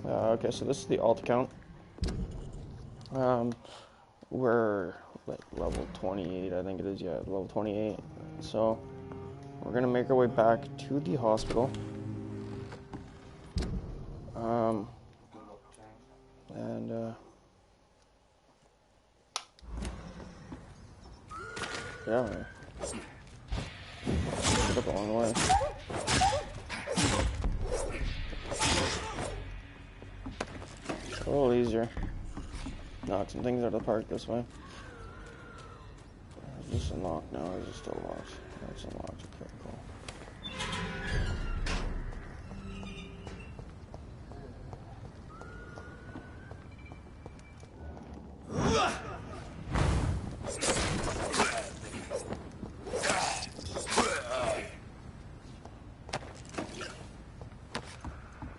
Okay, so this is the alt account. We're like level 28, I think it is. Yeah, level 28. So we're gonna make our way back to the hospital. And yeah, took a long way. A little easier. Knock some things out of the park this way. Is this unlocked now, or is it still locked? No, it's unlocked. Okay, cool.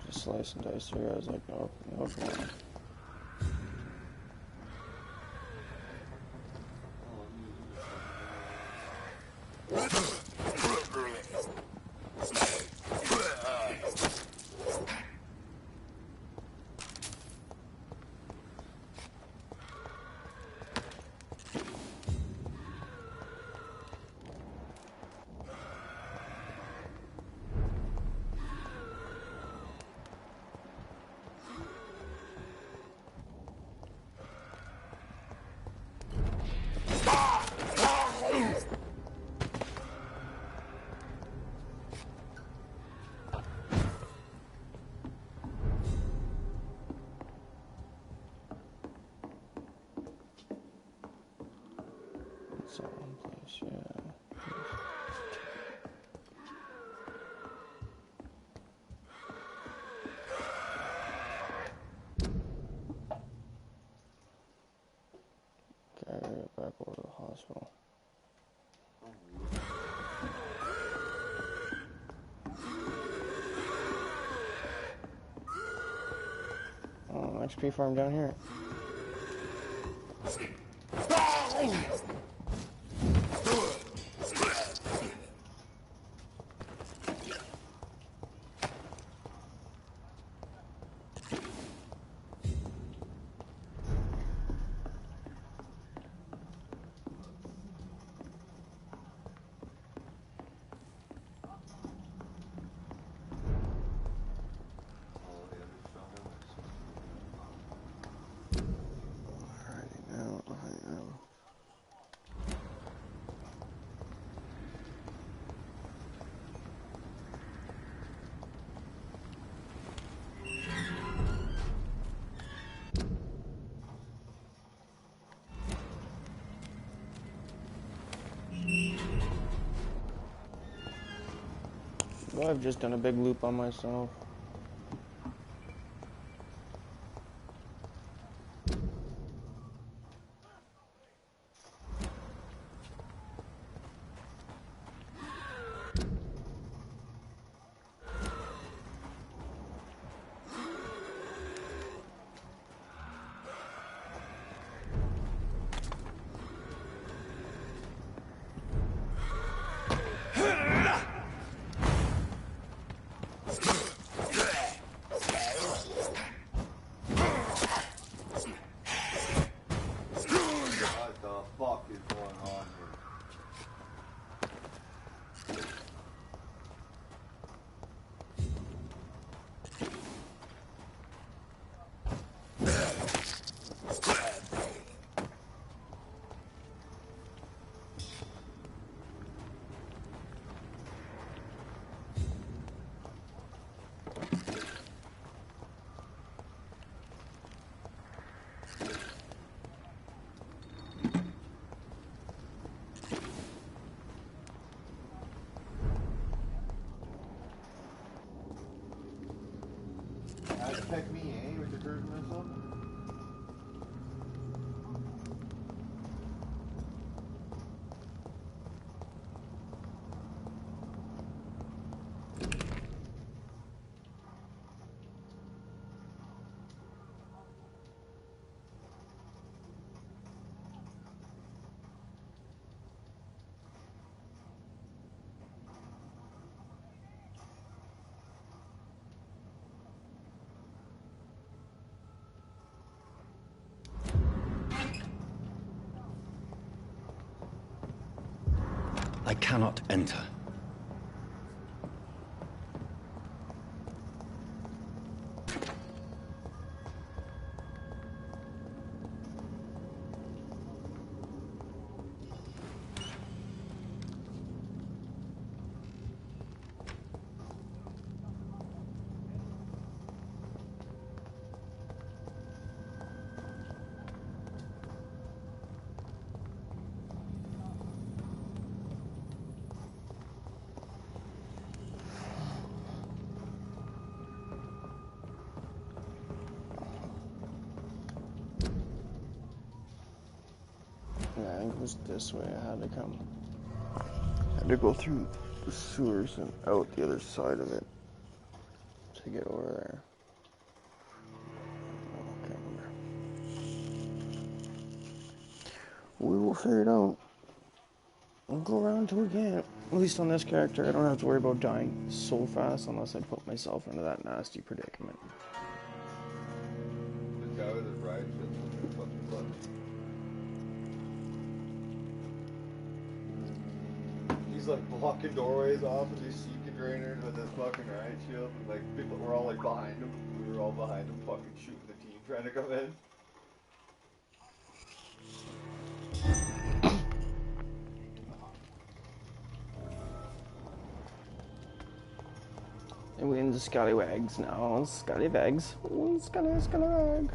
Just slice and dice here. I was like, nope, nope, come on. It's all one place, yeah. Okay, I gotta get back over to the hospital. Oh, XP farm down here. Well, I've just done a big loop on myself. Pick me, eh, with the cruise missile? I cannot enter. Yeah, I think it was this way I had to come. I had to go through the sewers and out the other side of it to get over there. I can't remember. We will figure it out. We'll go around till we can't. At least on this character, I don't have to worry about dying so fast unless I put myself into that nasty predicament. The guy with his ride shit's fucking funny. He's like blocking doorways off with these Seeker drainers with his fucking riot shield, and like people were all like behind him. We were all behind him, fucking shooting the team trying to come in. And we're in the scallywags now. Scallywags. Ooh, scallywag.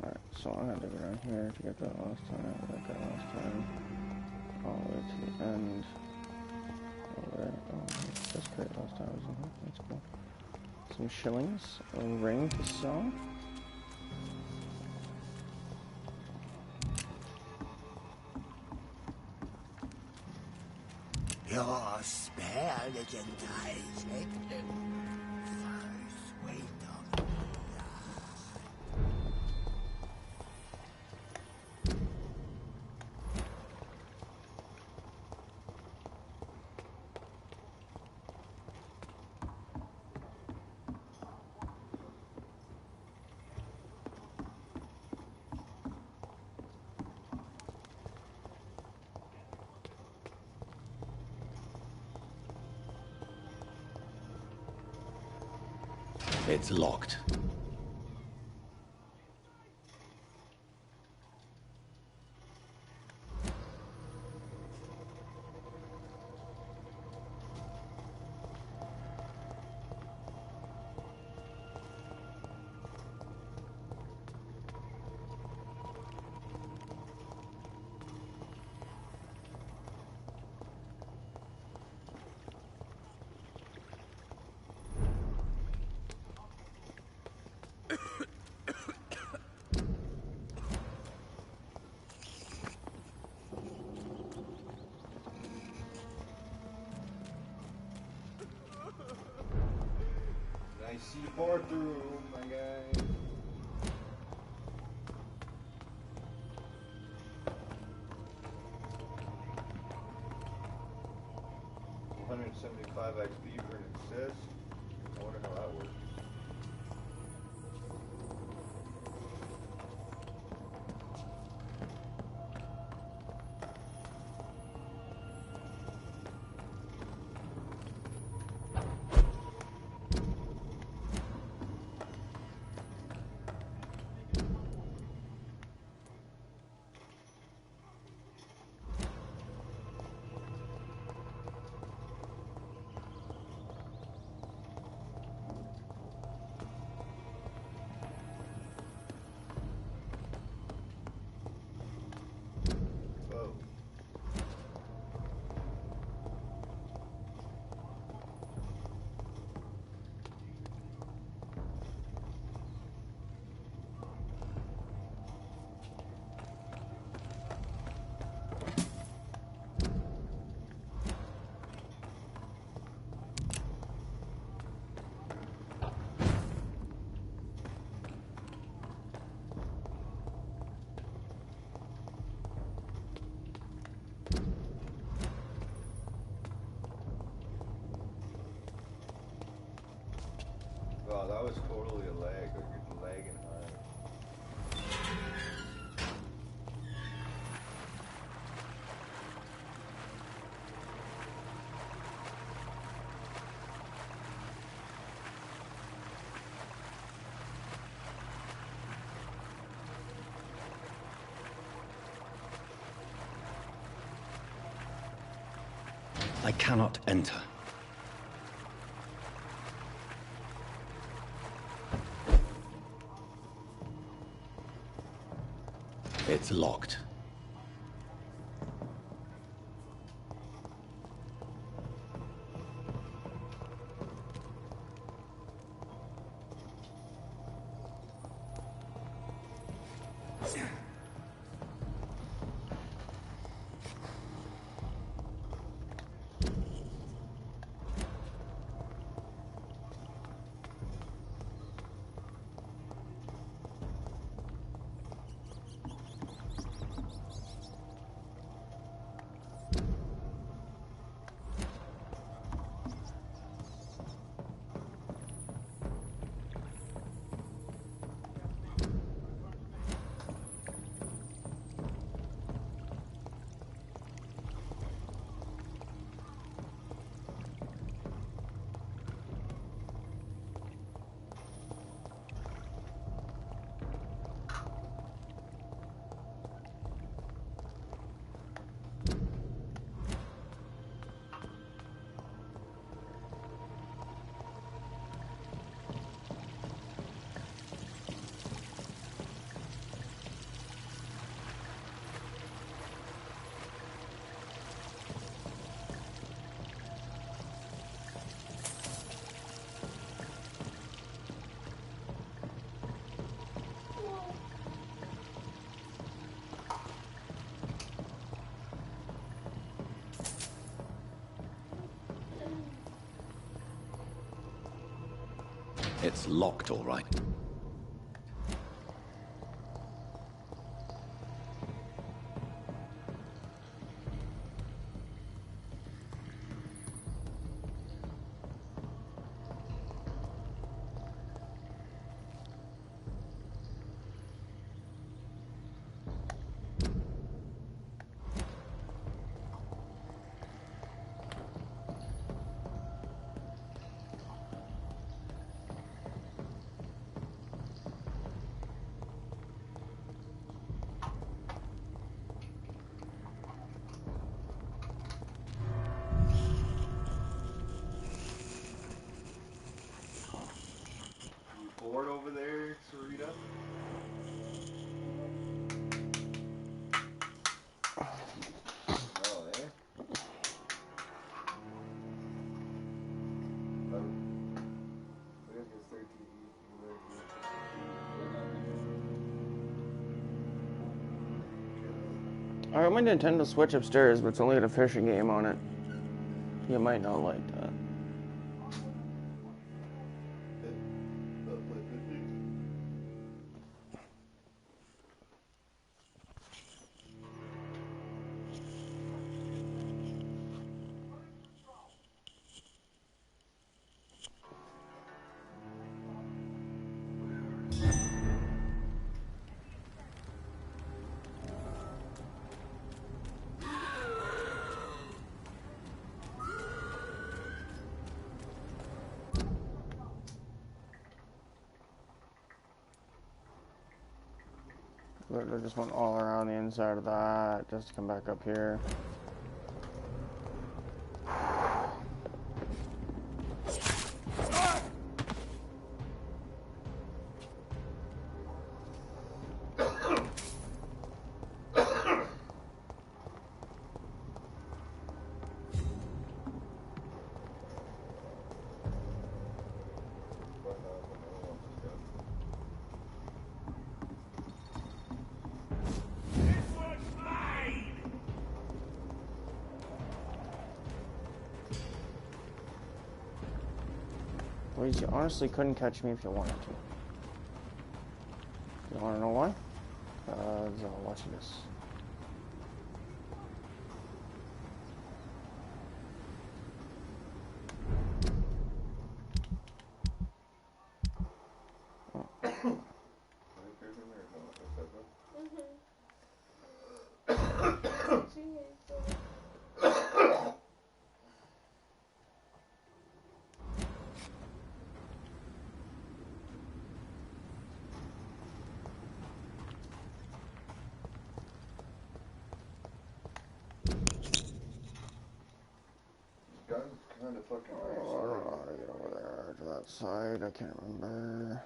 Alright, so I had to go down here to get that last time. That guy last time. All the way to the end. Alright, oh, that's great last time, wasn't it? That's cool. Some shillings. A ring to sell. Your spare legendized first wait of It's locked. Nice C4 through, my guy. $175 XP for an assist. I wonder how that works. Wow, that was totally a lag. Like, it's lagging high. I cannot enter. It's locked. It's locked, all right. Bored over there, Sarita? Oh, eh? We have to start I got my Nintendo Switch upstairs, but it's only got a fishing game on it. You might not like that. I just went all around the inside of that, just to come back up here. Boys, you honestly couldn't catch me if you wanted to. You wanna know why? Watch this. the fucking Oh, I don't know how to get over there to that side. I can't remember.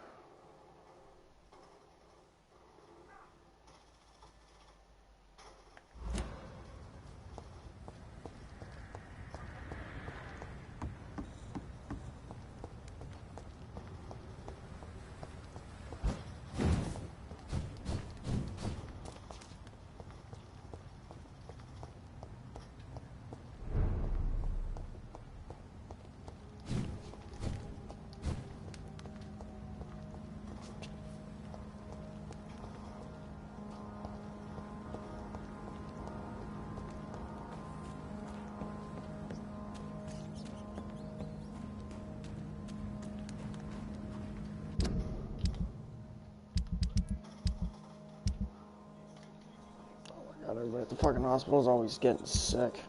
God, everybody at the fucking hospital is always getting sick.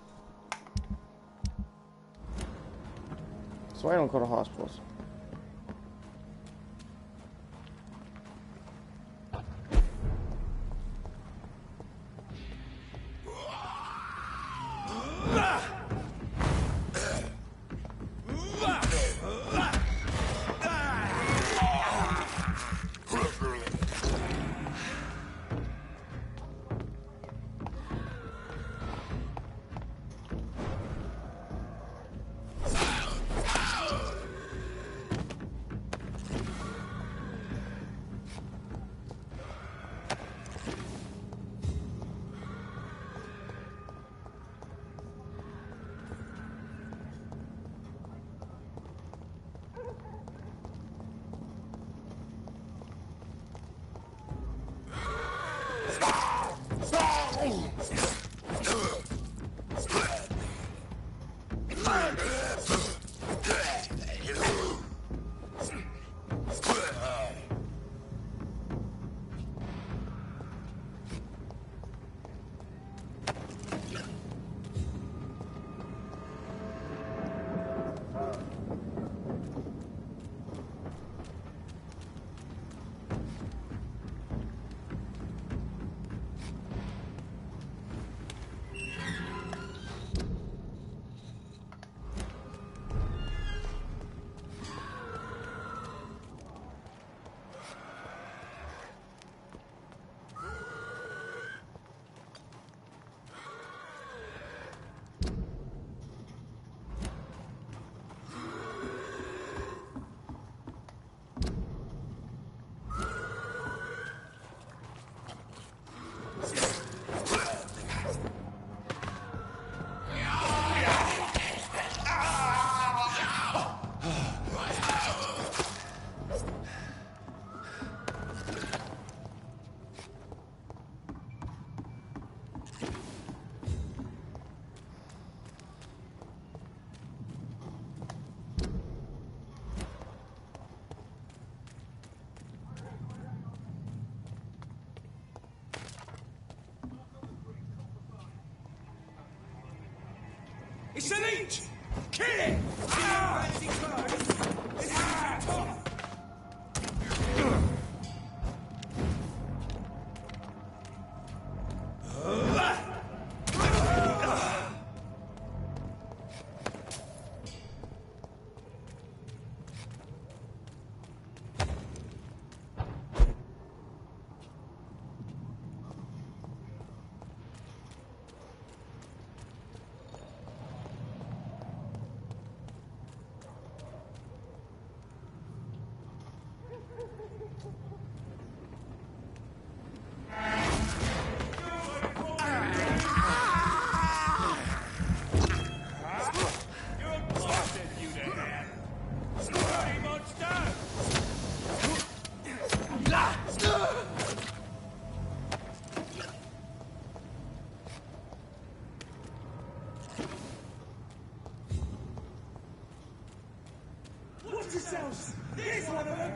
So I don't go to hospitals. It's elite! Kill it! Ah! It's tough! Watch yourselves! There's one of them!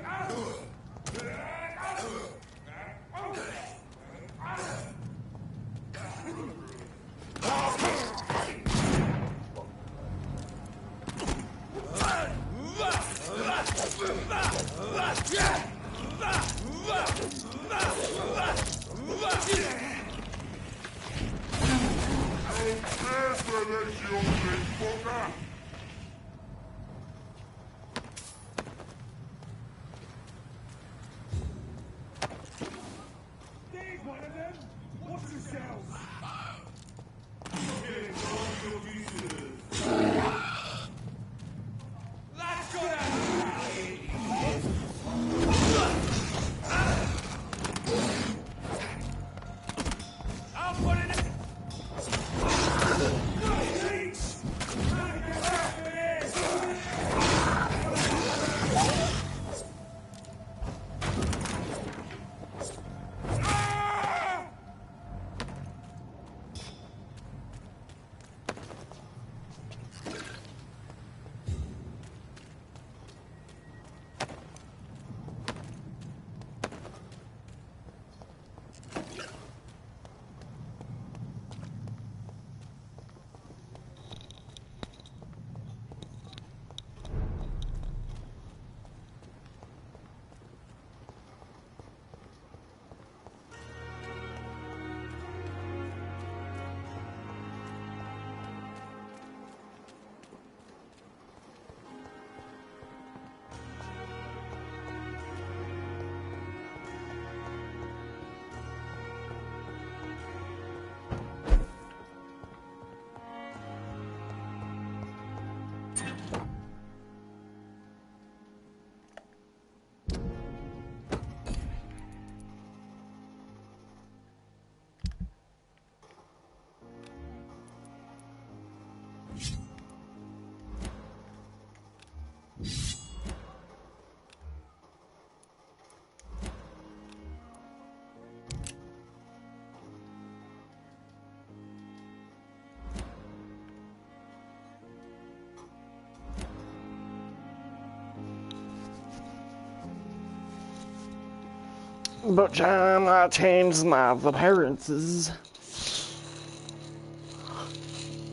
But time I changed my appearances.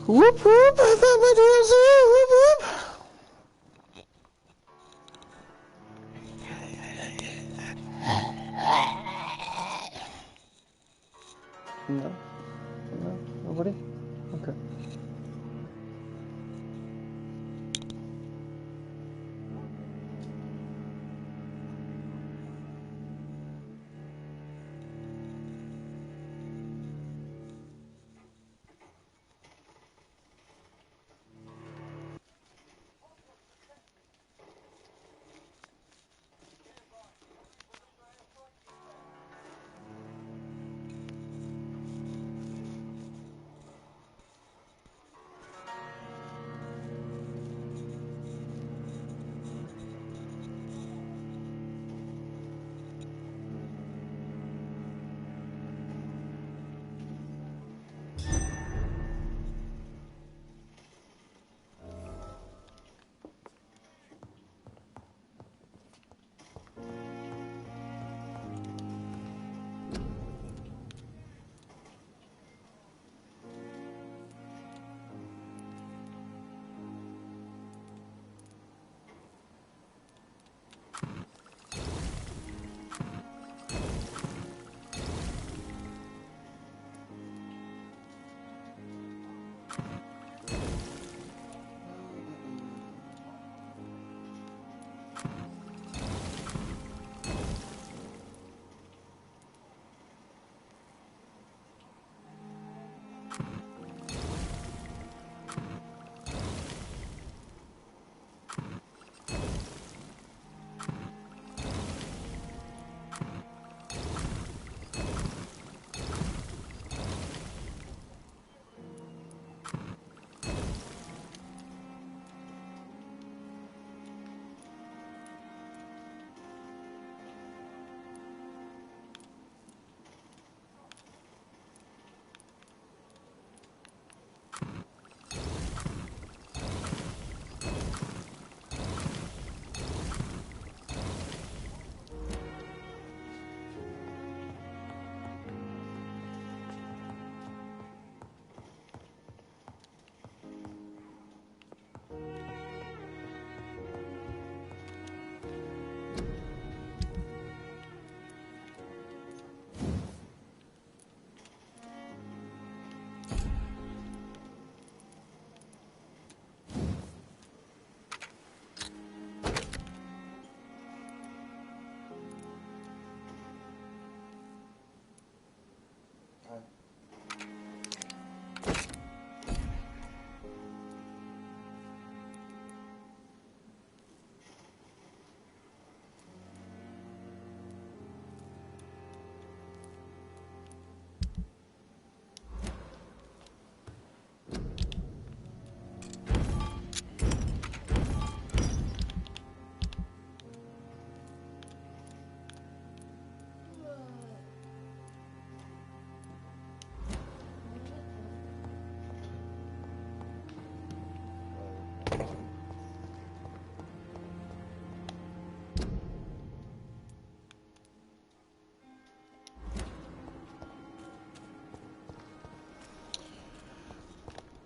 Whoop whoop, I thought my deals whoop whoop. No, nobody? Okay.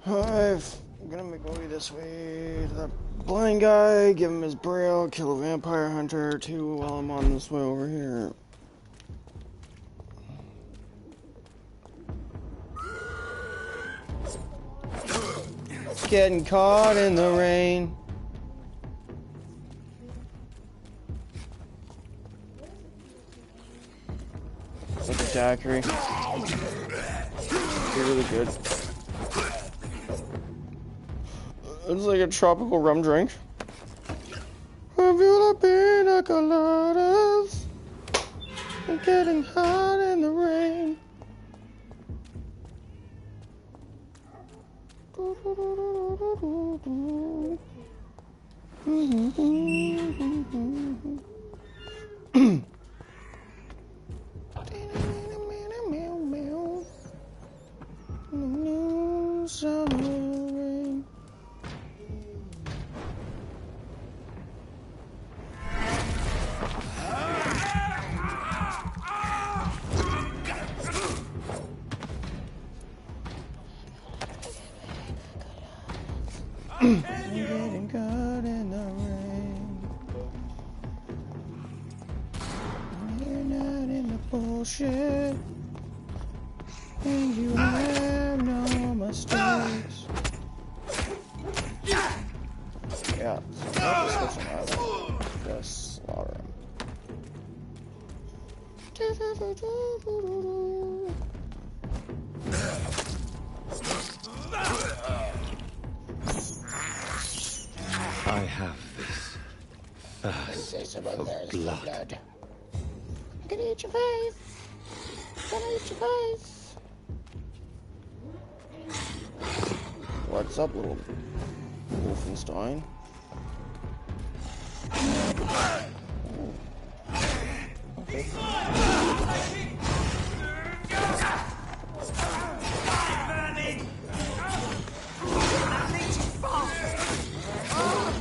I'm gonna make my way this way to that blind guy, give him his braille, kill a vampire hunter too while I'm on this way over here. Getting caught in the rain. It's like a daiquiri. It's really good. It's like a tropical rum drink. Have you the pina coladas? I'm getting hot in the rain. bullshit. And you have no mistakes. Yeah, so not just switch him out. Just slaughter him. I have this thirst for blood. I'm gonna eat your face. I'm gonna eat your face. What's up, little Wolfenstein? Okay.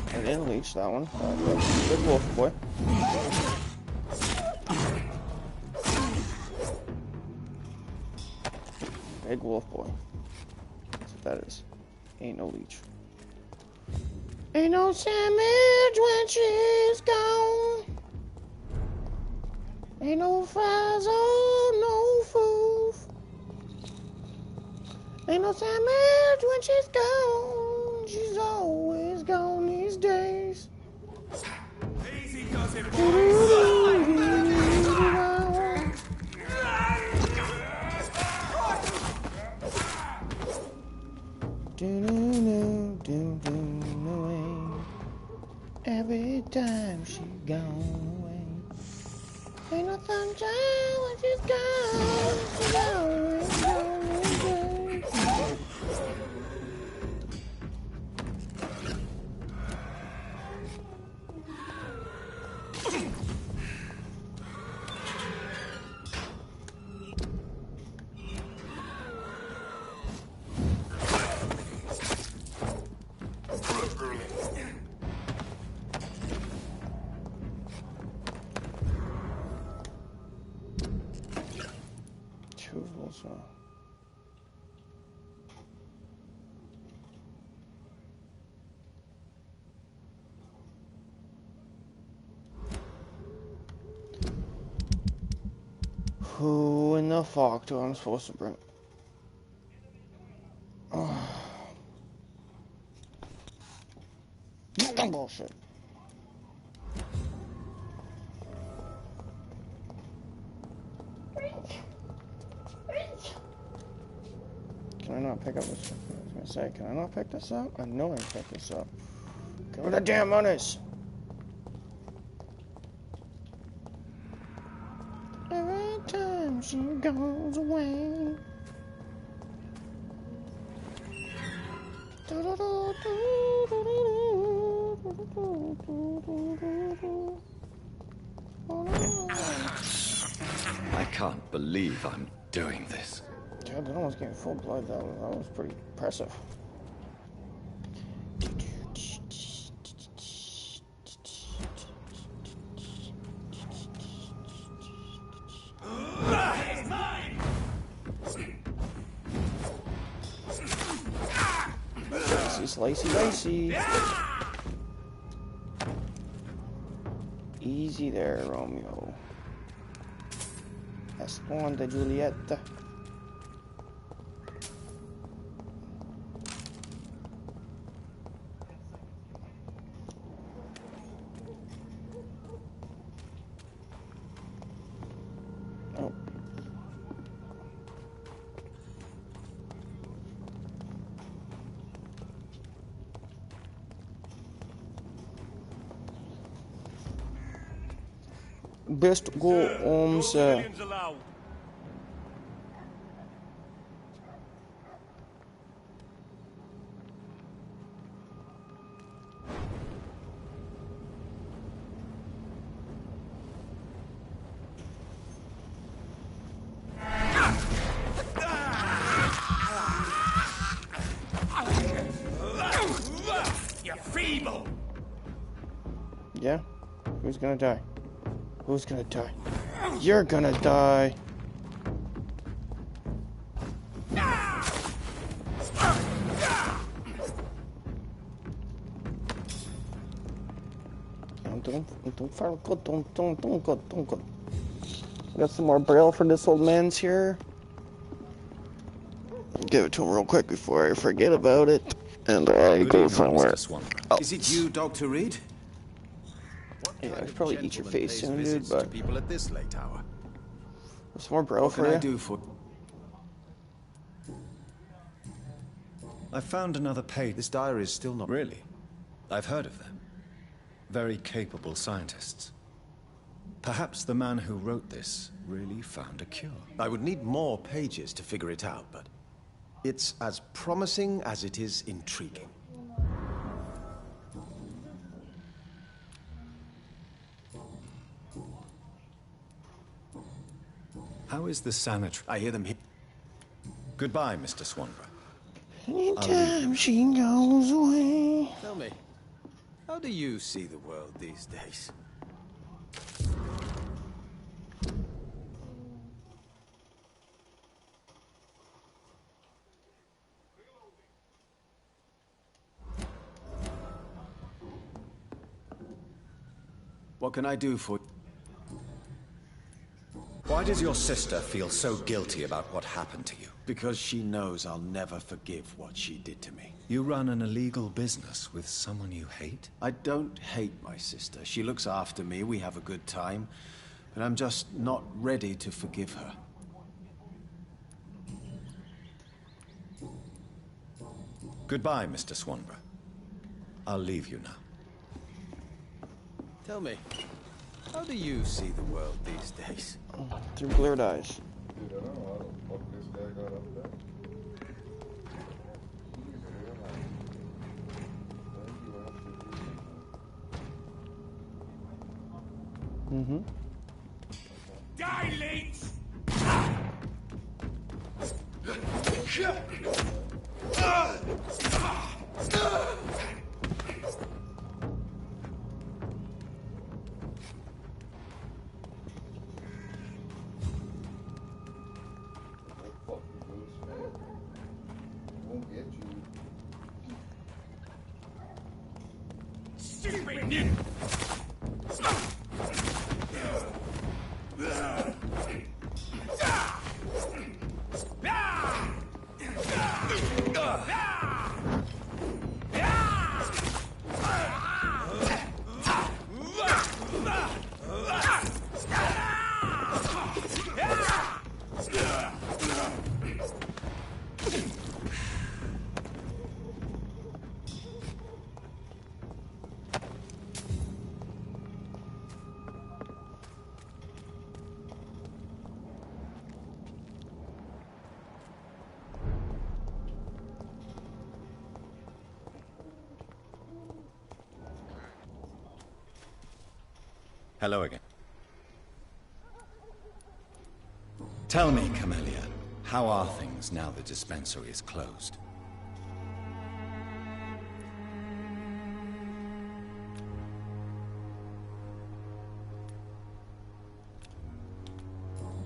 I didn't leech that one. Good wolf boy. Big wolf boy. That's what that is. Ain't no leech. Ain't no sandwich when she's gone. Ain't no fries or no food. Ain't no sandwich when she's gone. She's always gone these days. Easy does it, Every time she gone away. Ain't no sunshine when she's gone. She's always gone these days. Who in the fuck do I'm supposed to bring? Oh. Bullshit. Can I not pick up this? I was gonna say, can I not pick this up? I know I can pick this up. Give me the damn monies. Every time she goes away. I can't believe I'm doing this. God, that almost gave me full blood. That was pretty impressive. Slicey, dicey. Easy there, Romeo. Esponda, Julieta. Oh. Best go home, sir. You're feeble. Yeah? Who's gonna die? Who's gonna die? You're gonna die. Don't go. Got some more braille for this old man's here. Give it to him real quick before I forget about it. And I Good go evening, somewhere. Mr. Swanborough. Oh. Is it you, Dr. Reed? Yeah, I should probably eat your face soon, dude, visits but to people at this late hour. there's some more braille What for can I you. do for... I found another page. This diary is still not... Really? I've heard of them. Very capable scientists. Perhaps the man who wrote this really found a cure. I would need more pages to figure it out, but it's as promising as it is intriguing. How is the sanitary? I hear them here. Goodbye, Mr. Swanborough. Anytime she goes away. Tell me, how do you see the world these days? What can I do for... Why does your sister feel so guilty about what happened to you? Because she knows I'll never forgive what she did to me. You run an illegal business with someone you hate? I don't hate my sister. She looks after me, we have a good time. But I'm just not ready to forgive her. Goodbye, Mr. Swanborough. I'll leave you now. Tell me, how do you see the world these days? Through blurred eyes. Dude, I don't know how the fuck this guy got up there. Mm-hmm. Dilate! Stupid nip! Hello again. Tell me, Camellia, how are things now the dispensary is closed?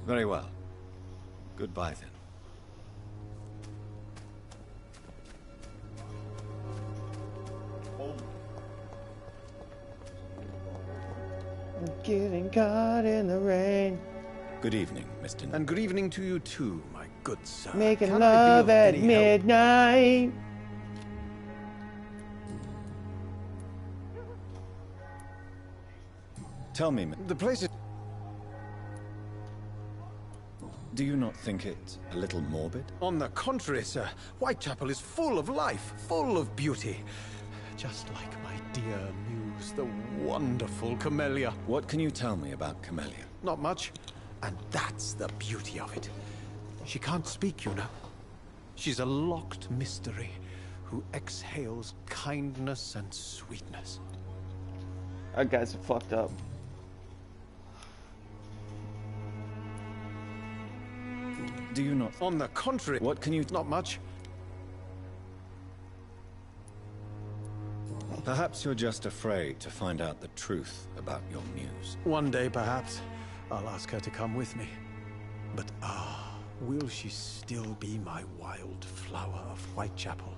Very well. Goodbye, then. Getting caught in the rain. Good evening, Mr. And good evening to you too, my good sir. Making Can I be love of at any help? midnight. Tell me, The place is... do you not think it a little morbid? On the contrary, sir. Whitechapel is full of life, full of beauty. Just like my dear muse, the wonderful Camellia. What can you tell me about Camellia? Not much. And that's the beauty of it. She can't speak, you know. She's a locked mystery who exhales kindness and sweetness. That guy's fucked up. Do you not... On the contrary... What can you... Not much. Perhaps you're just afraid to find out the truth about your muse. One day, perhaps, I'll ask her to come with me. But will she still be my wild flower of Whitechapel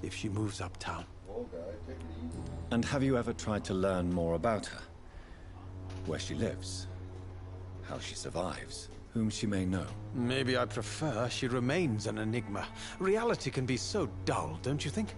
if she moves uptown? Whoa, guy, take it easy. And have you ever tried to learn more about her? Where she lives? how she survives, whom she may know. Maybe I prefer she remains an enigma. Reality can be so dull, don't you think?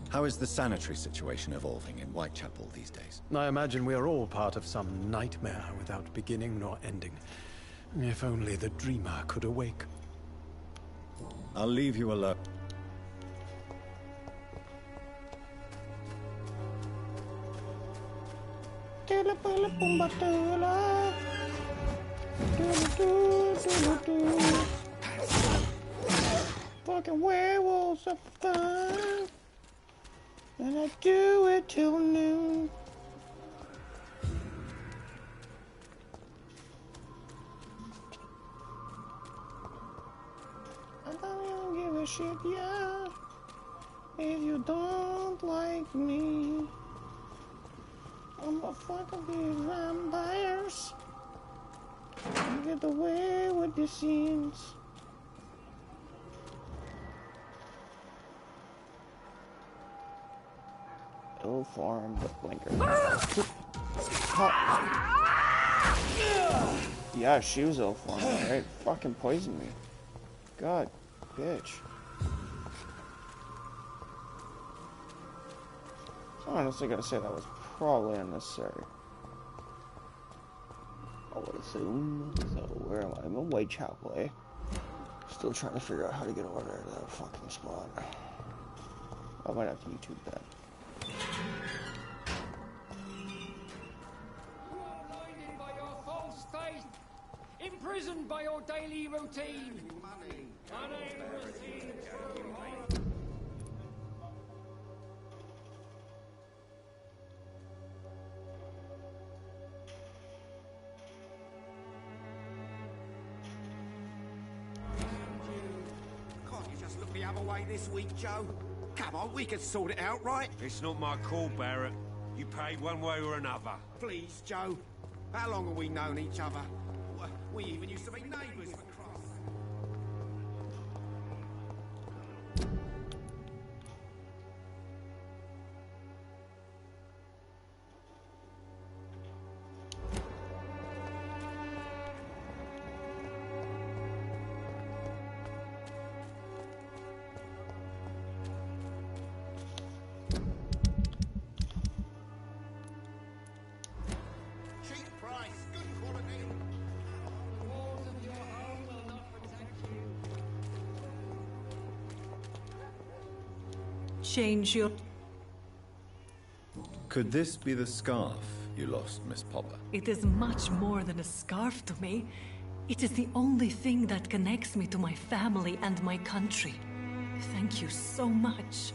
How is the sanitary situation evolving in Whitechapel these days? I imagine we are all part of some nightmare without beginning nor ending. If only the dreamer could awake. I'll leave you alone. Fucking werewolves are fun, and I do it till noon. I don't give a shit, yeah, if you don't like me. I'm a fucking these vampires. You get away with the scenes. Ill form, but blinker. Yeah, she was ill form, right? Fucking poisoned me. God, bitch. I'm honestly gonna say that was probably unnecessary. I would assume. So where am I? I'm in Whitechapel, eh? Still trying to figure out how to get over to that fucking spot. I might have to YouTube that. You are blinded by your false faith, imprisoned by your daily routine, unable to see the true horror. Can't you just look the other way this week, Joe? Come on, we can sort it out, right? It's not my call, Barrett. You pay one way or another. Please, Joe. How long have we known each other? We even used to be neighbours, for Christ's sake. Cheap price, good quality. The walls of your home will not protect you. Change your... Could this be the scarf you lost, Miss Popper? It is much more than a scarf to me. It is the only thing that connects me to my family and my country. Thank you so much.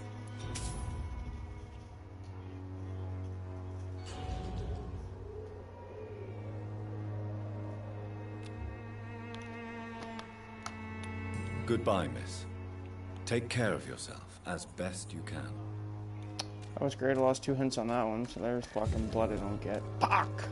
Goodbye, miss. Take care of yourself as best you can. That was great. I lost 2 hints on that one, so there's fucking blood I don't get. Fuck!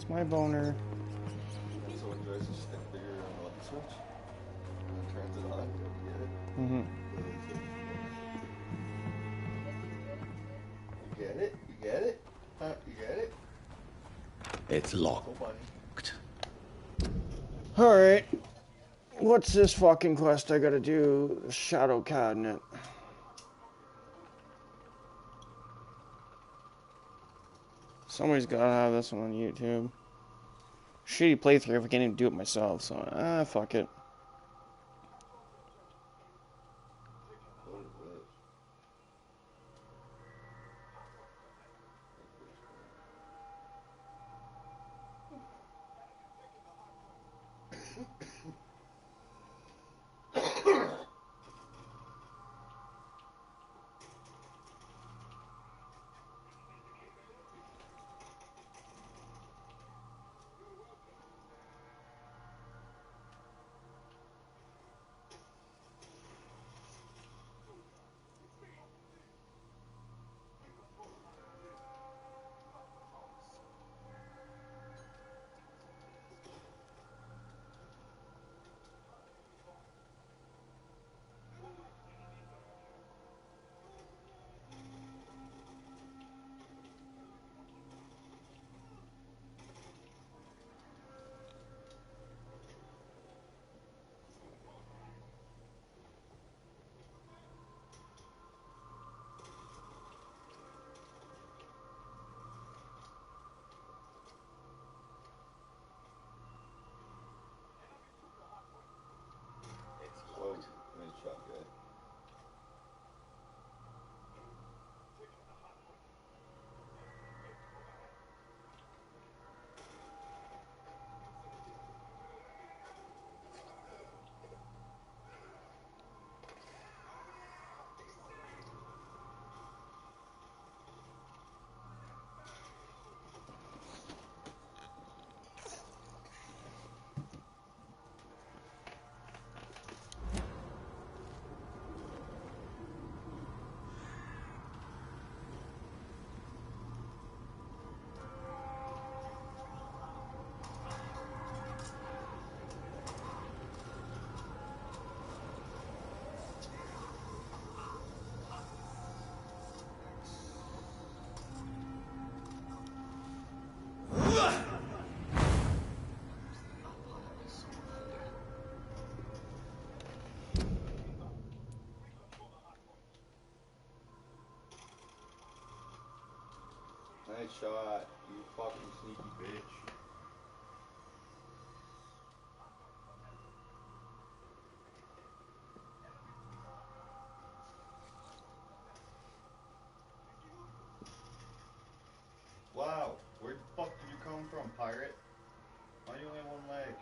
It's my boner. And so it drives the stick bigger on the light switch. And then turns it on. You get it? Mm-hmm. You get it? You get it? Huh? You get it? It's locked. So funny. Alright. What's this fucking quest I gotta do? The Shadow Cabinet. Somebody's gotta have this one on YouTube. Shitty playthrough if I can't even do it myself, so fuck it. What is this? Whoa, nice shot, guy. Nice shot, you fucking sneaky bitch. Wow, where the fuck did you come from, pirate? Why do you only have one leg?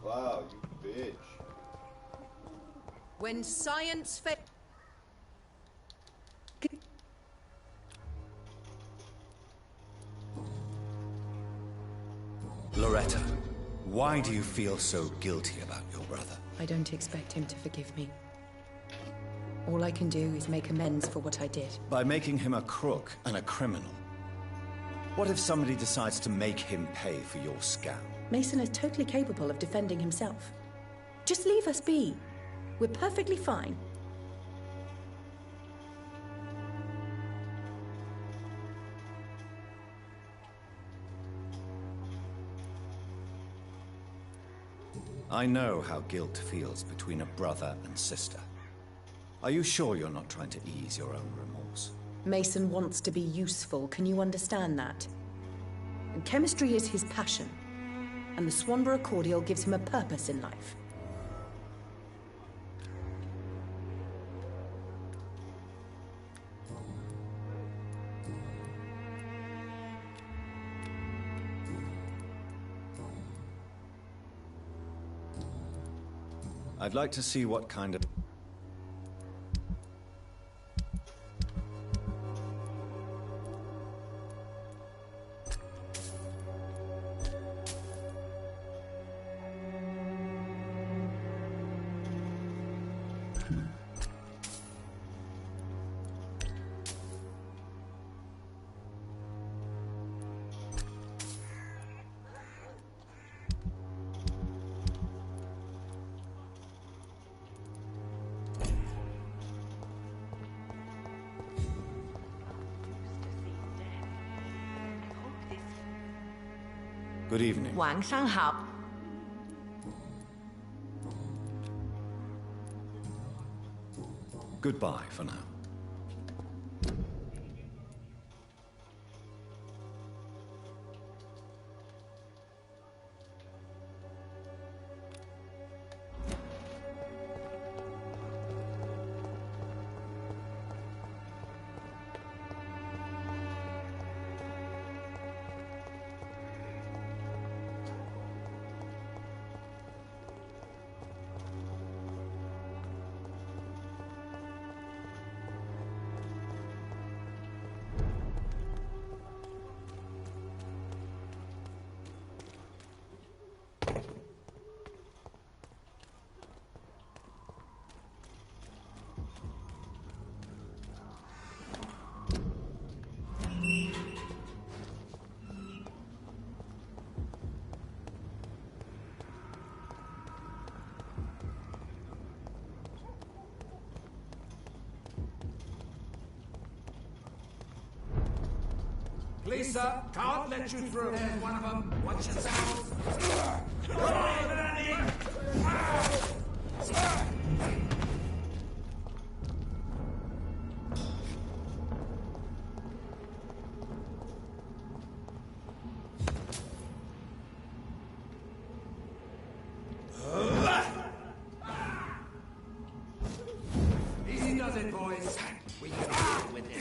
Wow, you bitch. When science fails. Loretta, why do you feel so guilty about your brother? I don't expect him to forgive me. All I can do is make amends for what I did. By making him a crook and a criminal. What if somebody decides to make him pay for your scam? Mason is totally capable of defending himself. Just leave us be. We're perfectly fine. I know how guilt feels between a brother and sister. Are you sure you're not trying to ease your own remorse? Mason wants to be useful, can you understand that? And chemistry is his passion. And the Swanborough cordial gives him a purpose in life. I'd like to see what kind of... Good evening. 晚上好。 Goodbye for now. Lisa, can't let you through. There's one of them. Watch yourself. Easy does it, boys. We can deal with it.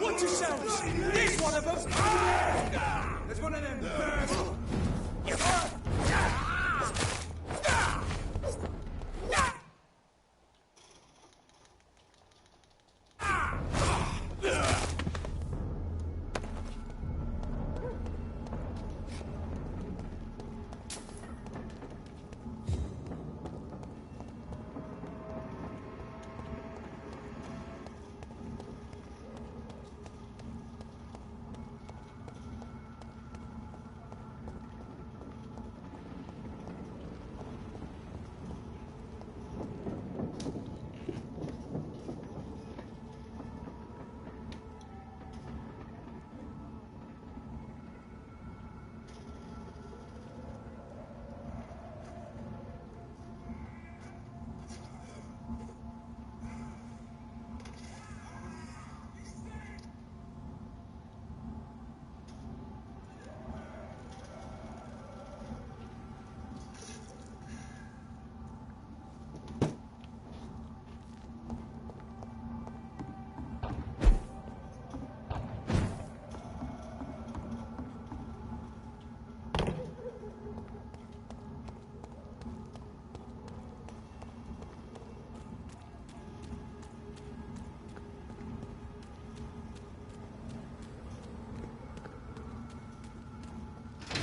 Watch yourselves! There's one of them! There's one of them!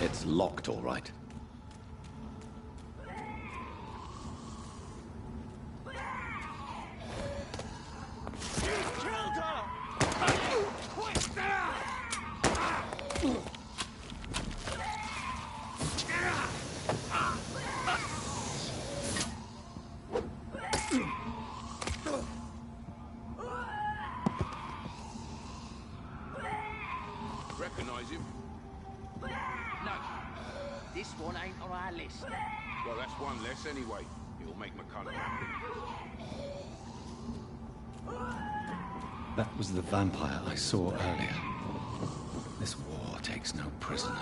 It's locked, all right. Recognize him? No. This one ain't on our list. Well, that's one less anyway. It'll make McCullum happy. That was the vampire I saw earlier. This war takes no prisoners.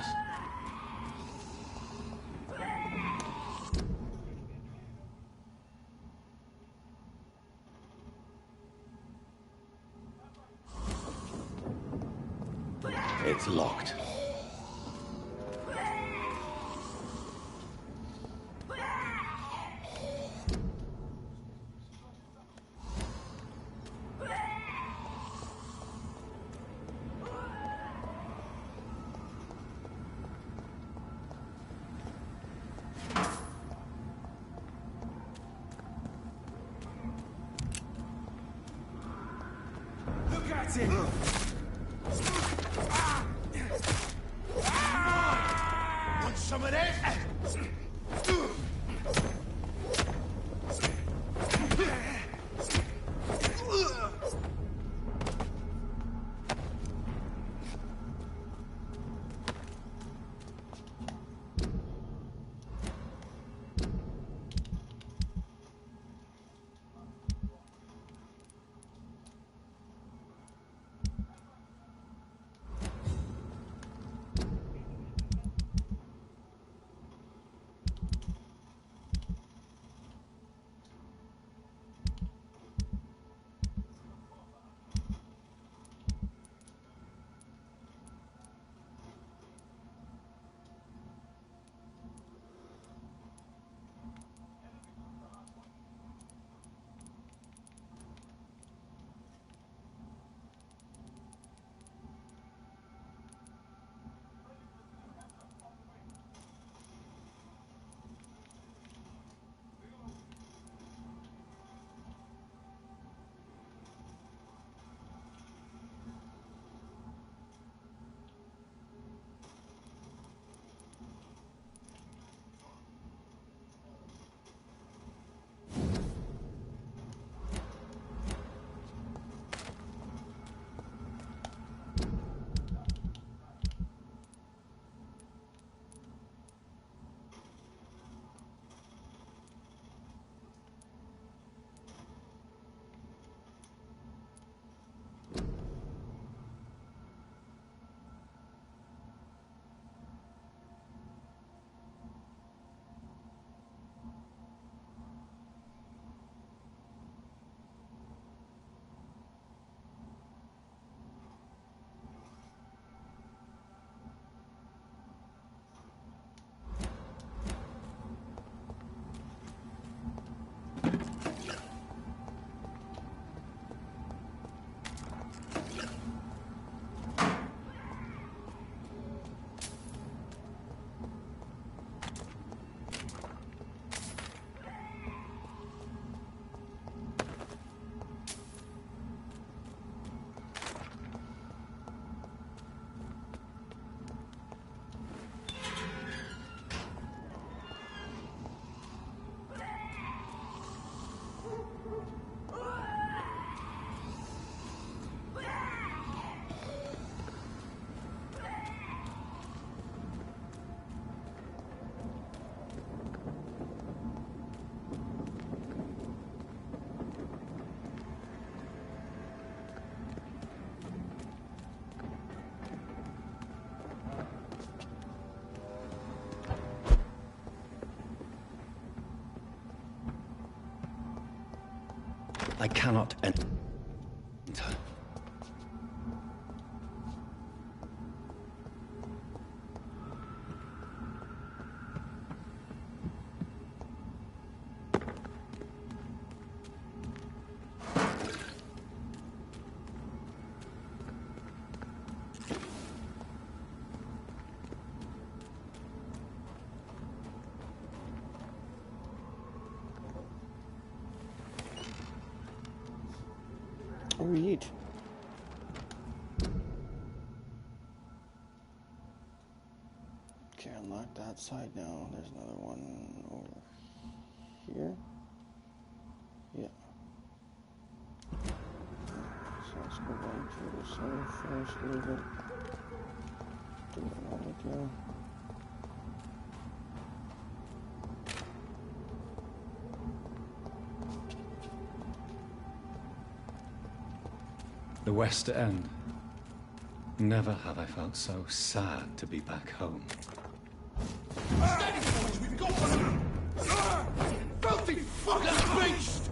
It's locked. Look at it! Want some of this? I cannot enter. Read. Okay, unlock that side now. There's another one over here. Yeah. So let's go down to the center first a little bit. Something wrong with you. The West End. Never have I felt so sad to be back home. Steady, boys, we've got one! Filthy fucking beast!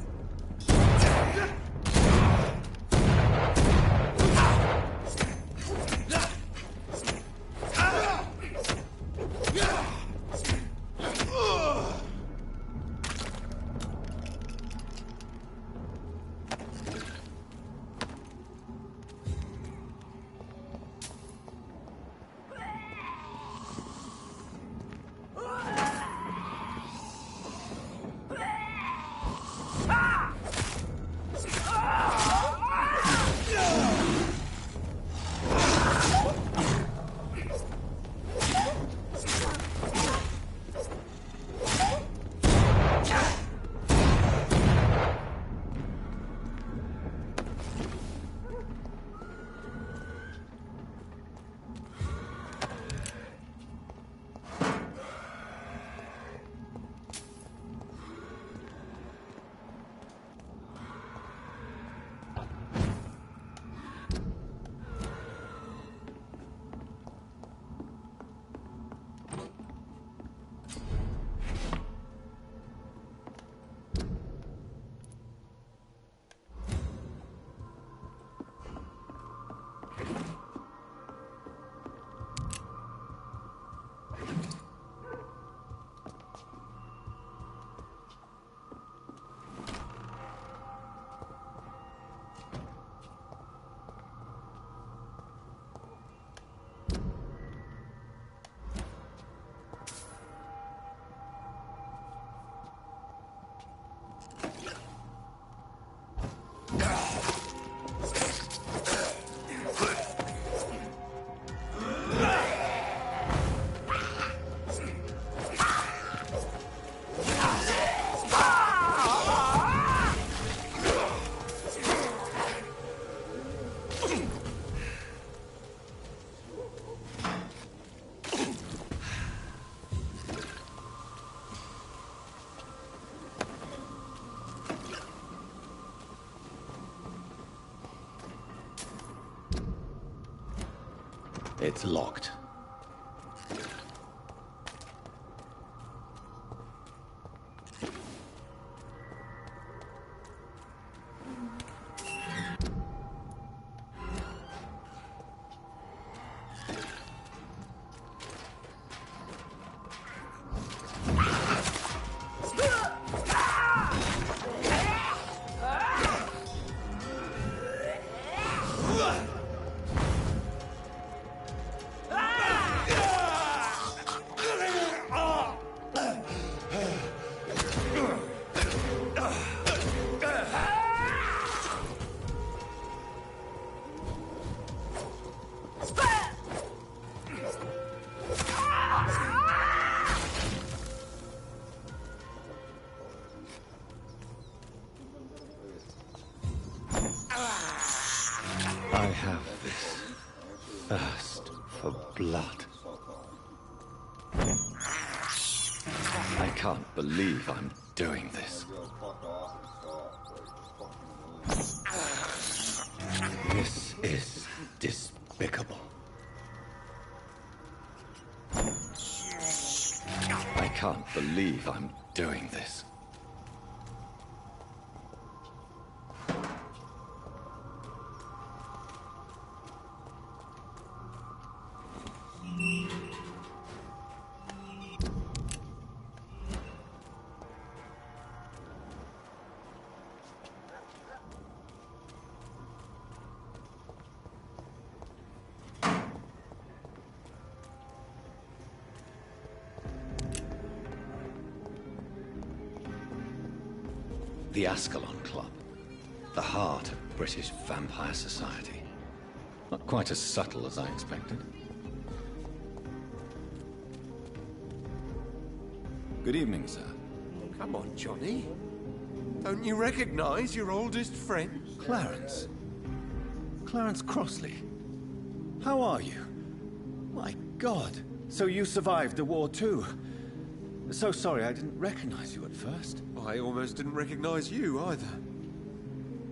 It's locked. I have this thirst for blood. I can't believe I'm doing this. This is despicable. I can't believe I'm doing this. The Ascalon Club, the heart of British vampire society. Not quite as subtle as I expected. Good evening, sir. Come on, Johnny. Don't you recognize your oldest friend? Clarence. Clarence Crossley. How are you? My God! So you survived the war too? So sorry I didn't recognize you at first. I almost didn't recognize you either.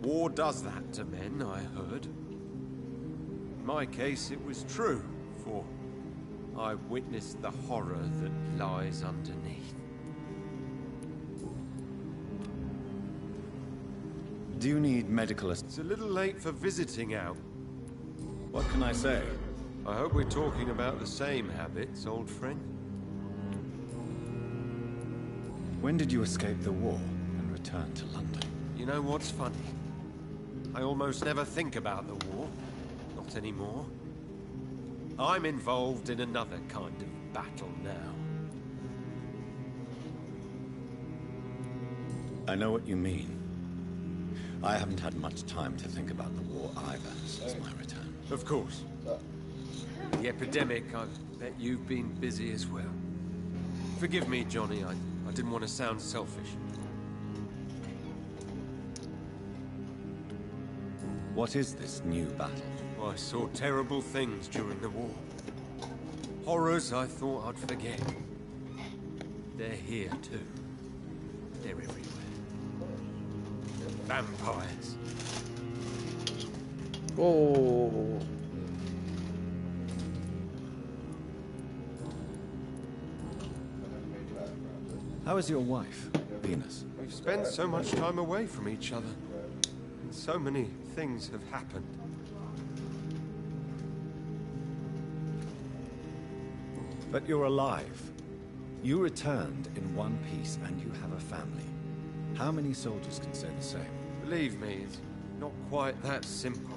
War does that to men, I heard. In my case, it was true, for I witnessed the horror that lies underneath. Do you need medical It's a little late for visiting out. What can I say? I hope we're talking about the same habits, old friend. When did you escape the war and return to London? You know what's funny? I almost never think about the war. Not anymore. I'm involved in another kind of battle now. I know what you mean. I haven't had much time to think about the war either since my return. Of course. The epidemic, I bet you've been busy as well. Forgive me, Johnny, I didn't want to sound selfish. What is this new battle? I saw terrible things during the war. Horrors I thought I'd forget. They're here too. They're everywhere. Vampires. Oh. How is your wife, Venus? We've spent so much time away from each other. And so many things have happened. But you're alive. You returned in one piece and you have a family. How many soldiers can say the same? Believe me, it's not quite that simple.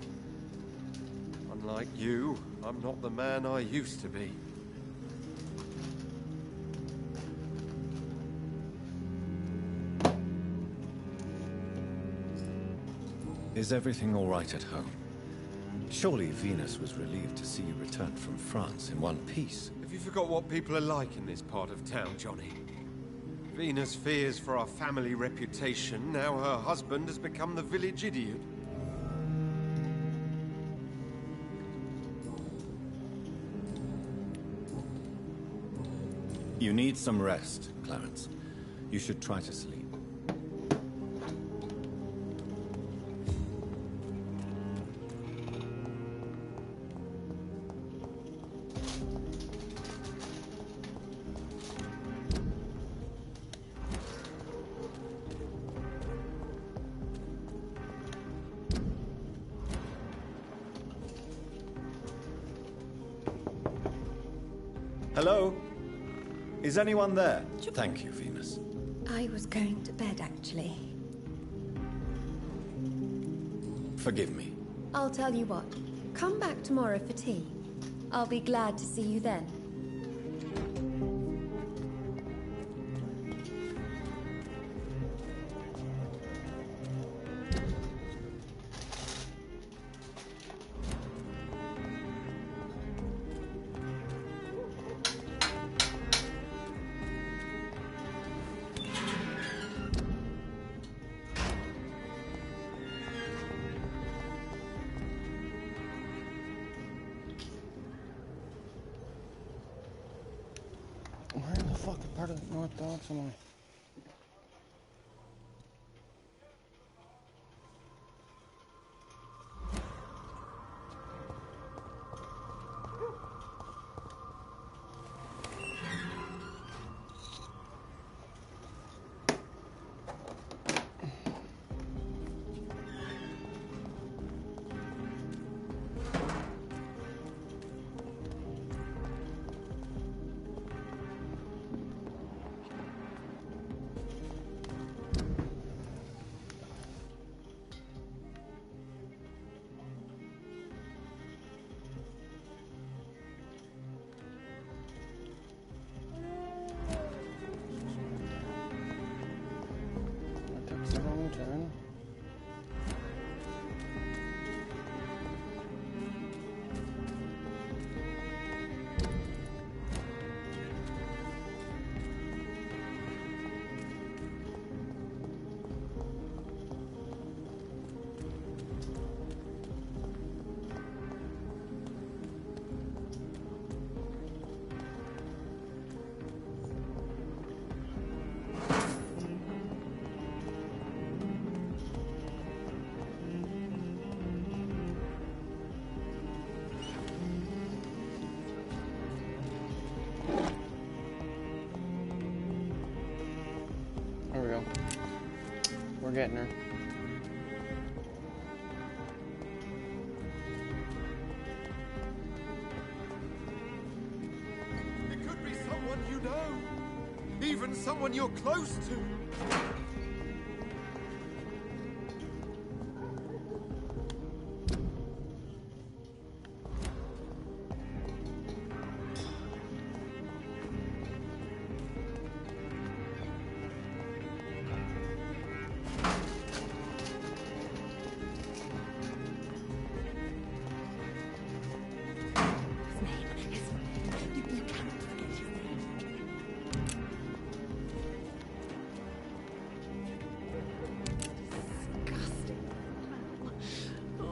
Unlike you, I'm not the man I used to be. Is everything all right at home? Surely Venus was relieved to see you return from France in one piece. Have you forgot what people are like in this part of town, Johnny? Venus fears for our family reputation. Now her husband has become the village idiot. You need some rest, Clarence. You should try to sleep. Hello? Is anyone there? Thank you, Venus. I was going to bed, actually. Forgive me. I'll tell you what. Come back tomorrow for tea. I'll be glad to see you then. Where in the fucking part of the North Downs am I? getting her. It could be someone you know. Even someone you're close to.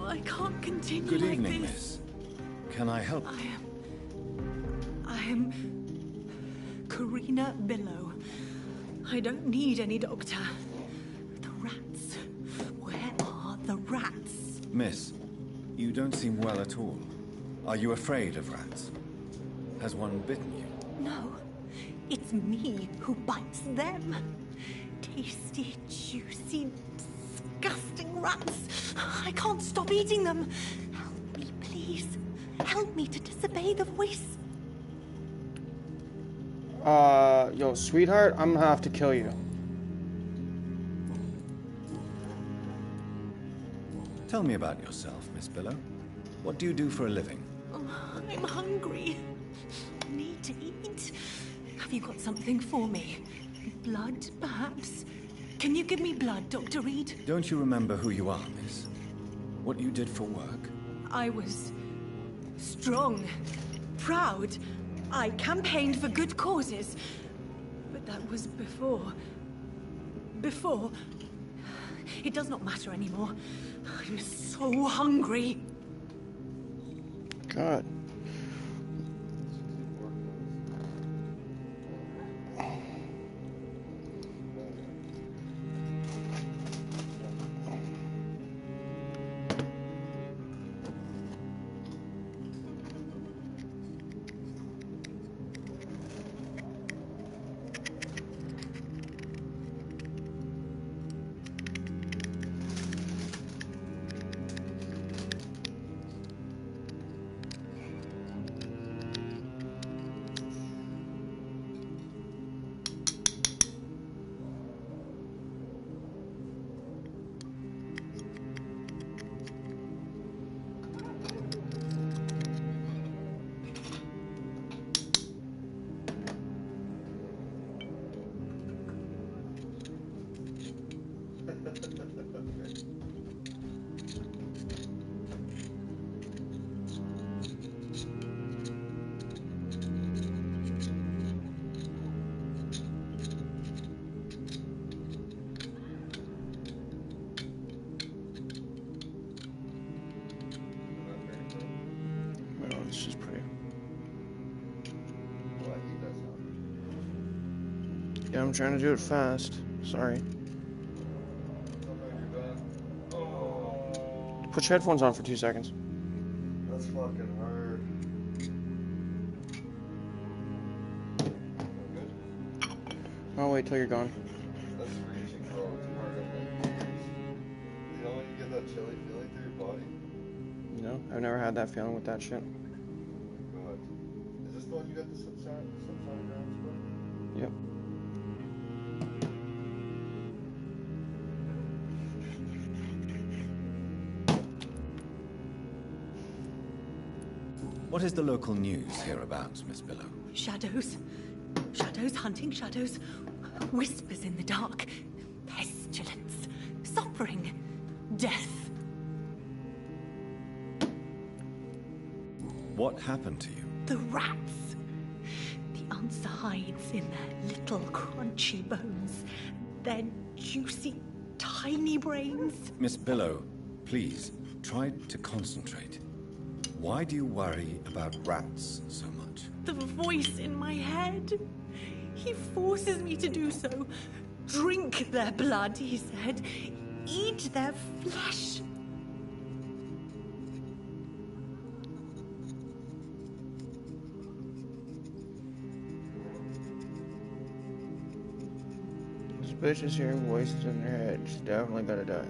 I can't continue Good like evening, this. miss. Can I help? I am Karina Billow. I don't need any doctor. The rats. Where are the rats? Miss, you don't seem well at all. Are you afraid of rats? Has one bitten you? No, it's me who bites them. Tasty, juicy, disgusting rats. I can't stop eating them. Help me, please. Help me to disobey the voice. Yo, sweetheart, I'm gonna have to kill you. Tell me about yourself, Miss Billow. What do you do for a living? Oh, I'm hungry. I need to eat. Have you got something for me? Blood, perhaps? Can you give me blood, Dr. Reed? Don't you remember who you are, miss? What you did for work? I was strong, proud. I campaigned for good causes. But that was before. Before. It does not matter anymore. I'm so hungry. God. She's pretty. Yeah, I'm trying to do it fast. Sorry. Put your headphones on for 2 seconds. That's fucking hard. I'll wait till you're gone. That's reaching for all too hard. You know when you get that chilly feeling through your body? No, I've never had that feeling with that shit. God. Is this the one you got the subsonic rounds for? Yep. What is the local news hereabouts, Miss Billow? Shadows. Shadows hunting shadows. Whispers in the dark. Pestilence. Suffering. Death. What happened to you? The rats. The answer hides in their little crunchy bones. Their juicy, tiny brains. Miss Billow, please, try to concentrate. Why do you worry about rats so much? The voice in my head. He forces me to do so. Drink their blood, he said. Eat their flesh. bitch is hearing voices in their head. She's definitely gonna die.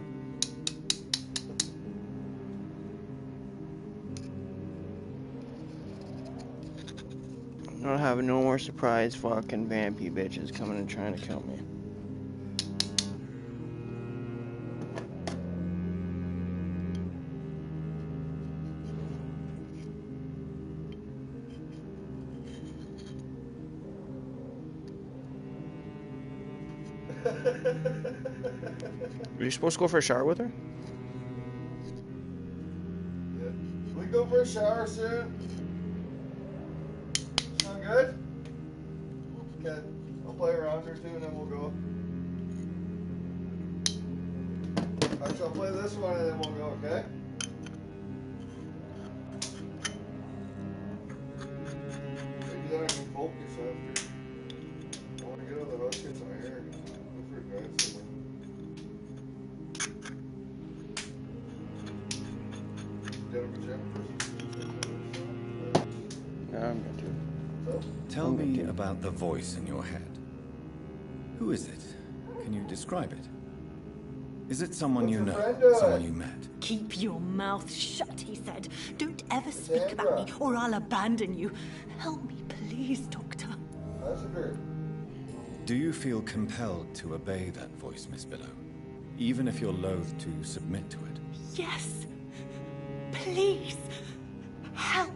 I'm not having no more surprise fucking vampy bitches coming and trying to kill me. Are you supposed to go for a shower with her? Yeah. We go for a shower soon. Sound good? Okay. I'll play around here too and then we'll go. Actually, I'll play this one and then we'll go, okay? Maybe then I can focus after. I want to get out of the house, get some air. Go for a drive somewhere. Yeah, I'm good too. Tell me about the voice in your head. Who is it? Can you describe it? Is it someone you know? Someone you met? Keep your mouth shut, he said. Don't ever speak about me or I'll abandon you. Help me, please, Doctor. Do you feel compelled to obey that voice, Miss Billow? Even if you're loath to submit to it? Yes. Please. Help.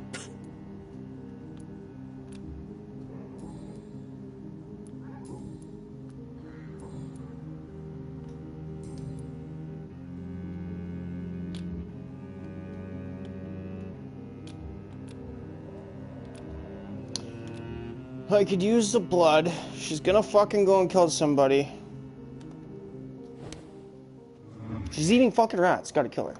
I could use the blood. She's gonna fucking go and kill somebody. She's eating fucking rats. Gotta kill her.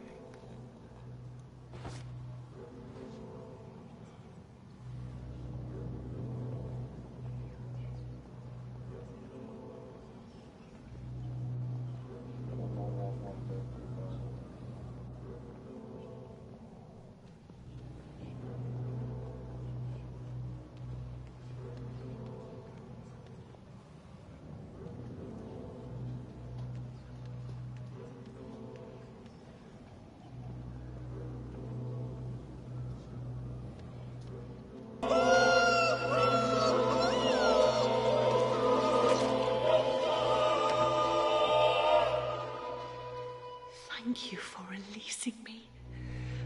Thank you for releasing me.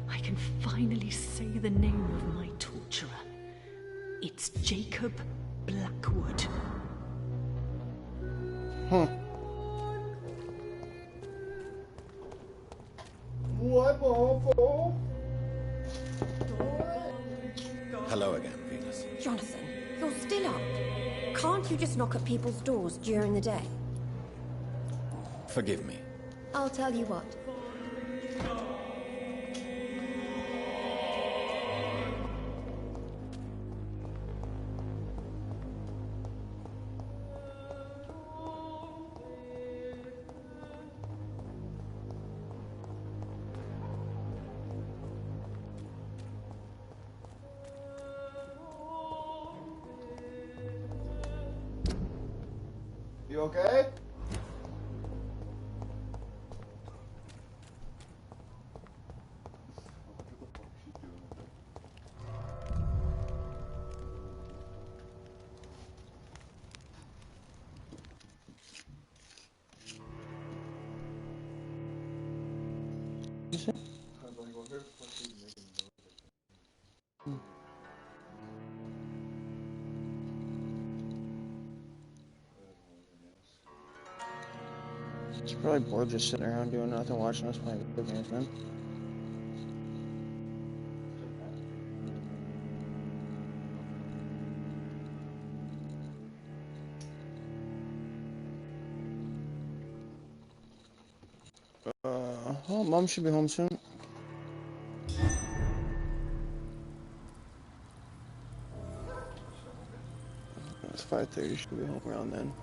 I can finally say the name of my torturer. It's Jacob Blackwood. What, Mofo? Hello again, Venus. Jonathan, you're still up. Can't you just knock at people's doors during the day? Forgive me. I'll tell you what. You okay? She's probably bored just sitting around doing nothing, watching us play video games, man. Well, Mom should be home soon. It's 5:30. She'll be home around then.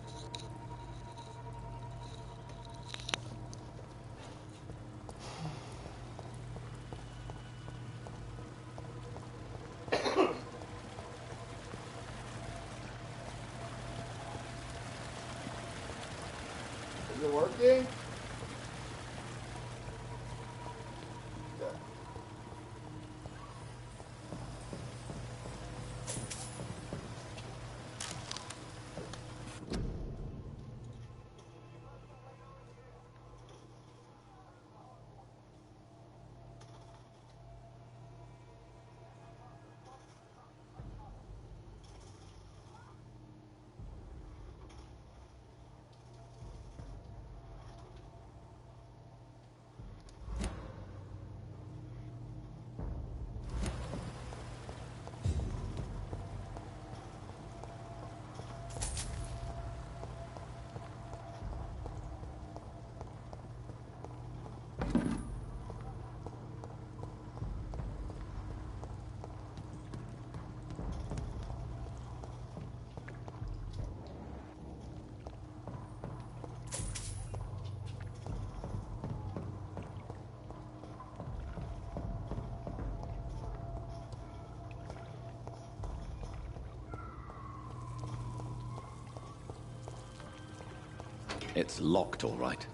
It's locked, all right.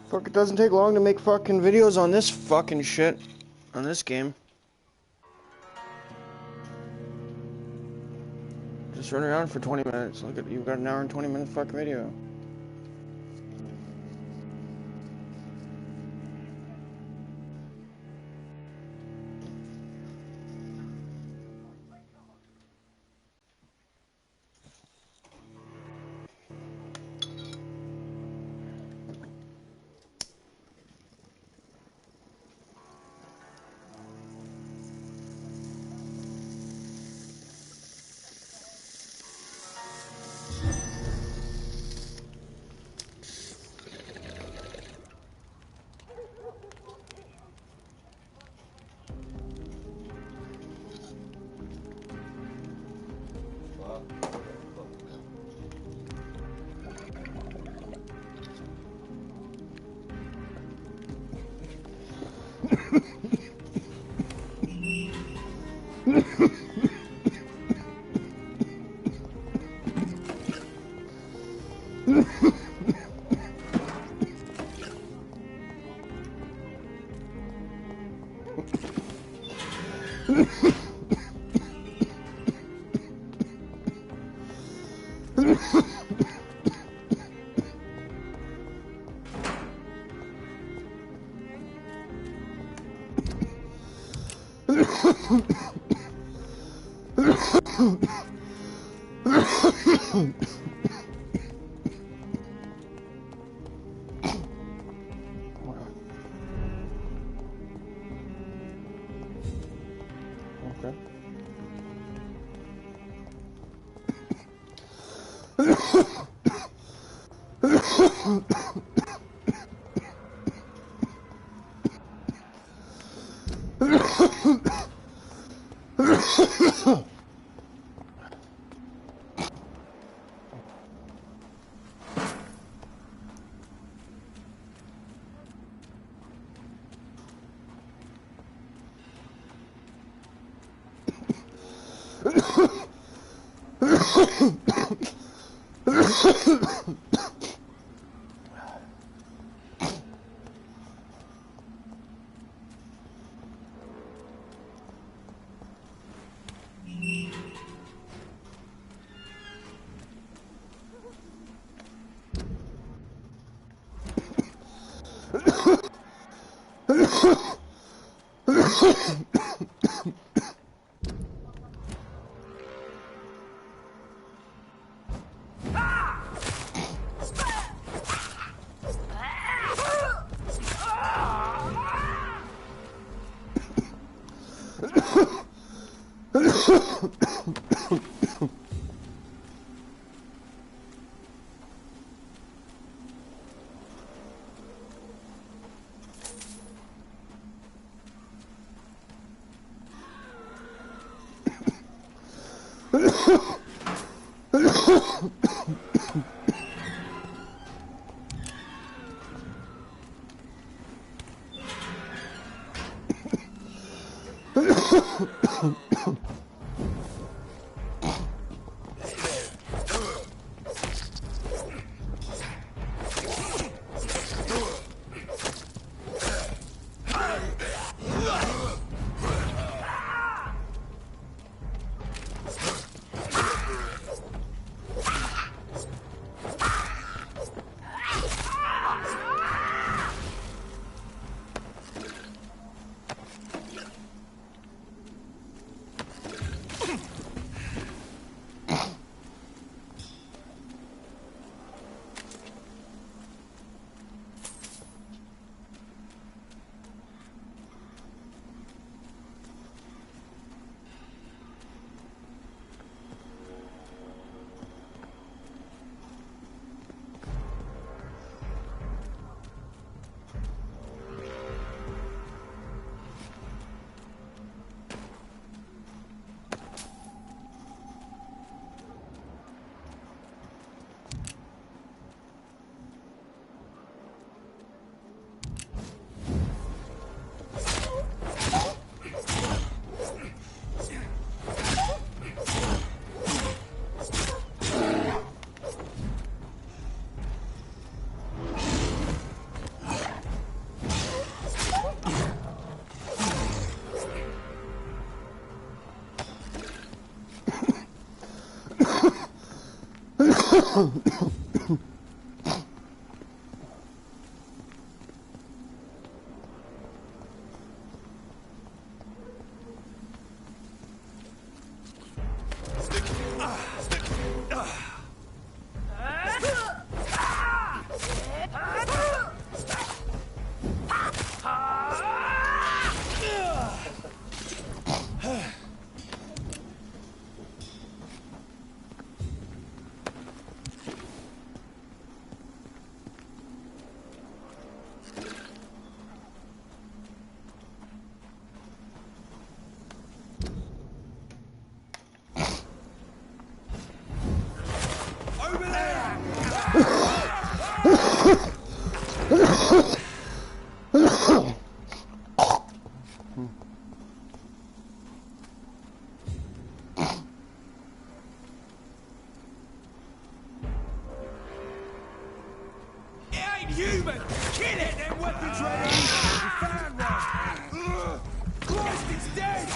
Fuck, it doesn't take long to make fucking videos on this fucking shit. On this game. Just run around for 20 minutes. Look at, you've got an hour and 20 minute fucking video. Human! Kill it! Them weapons ready! We found one! Christ, it's dead!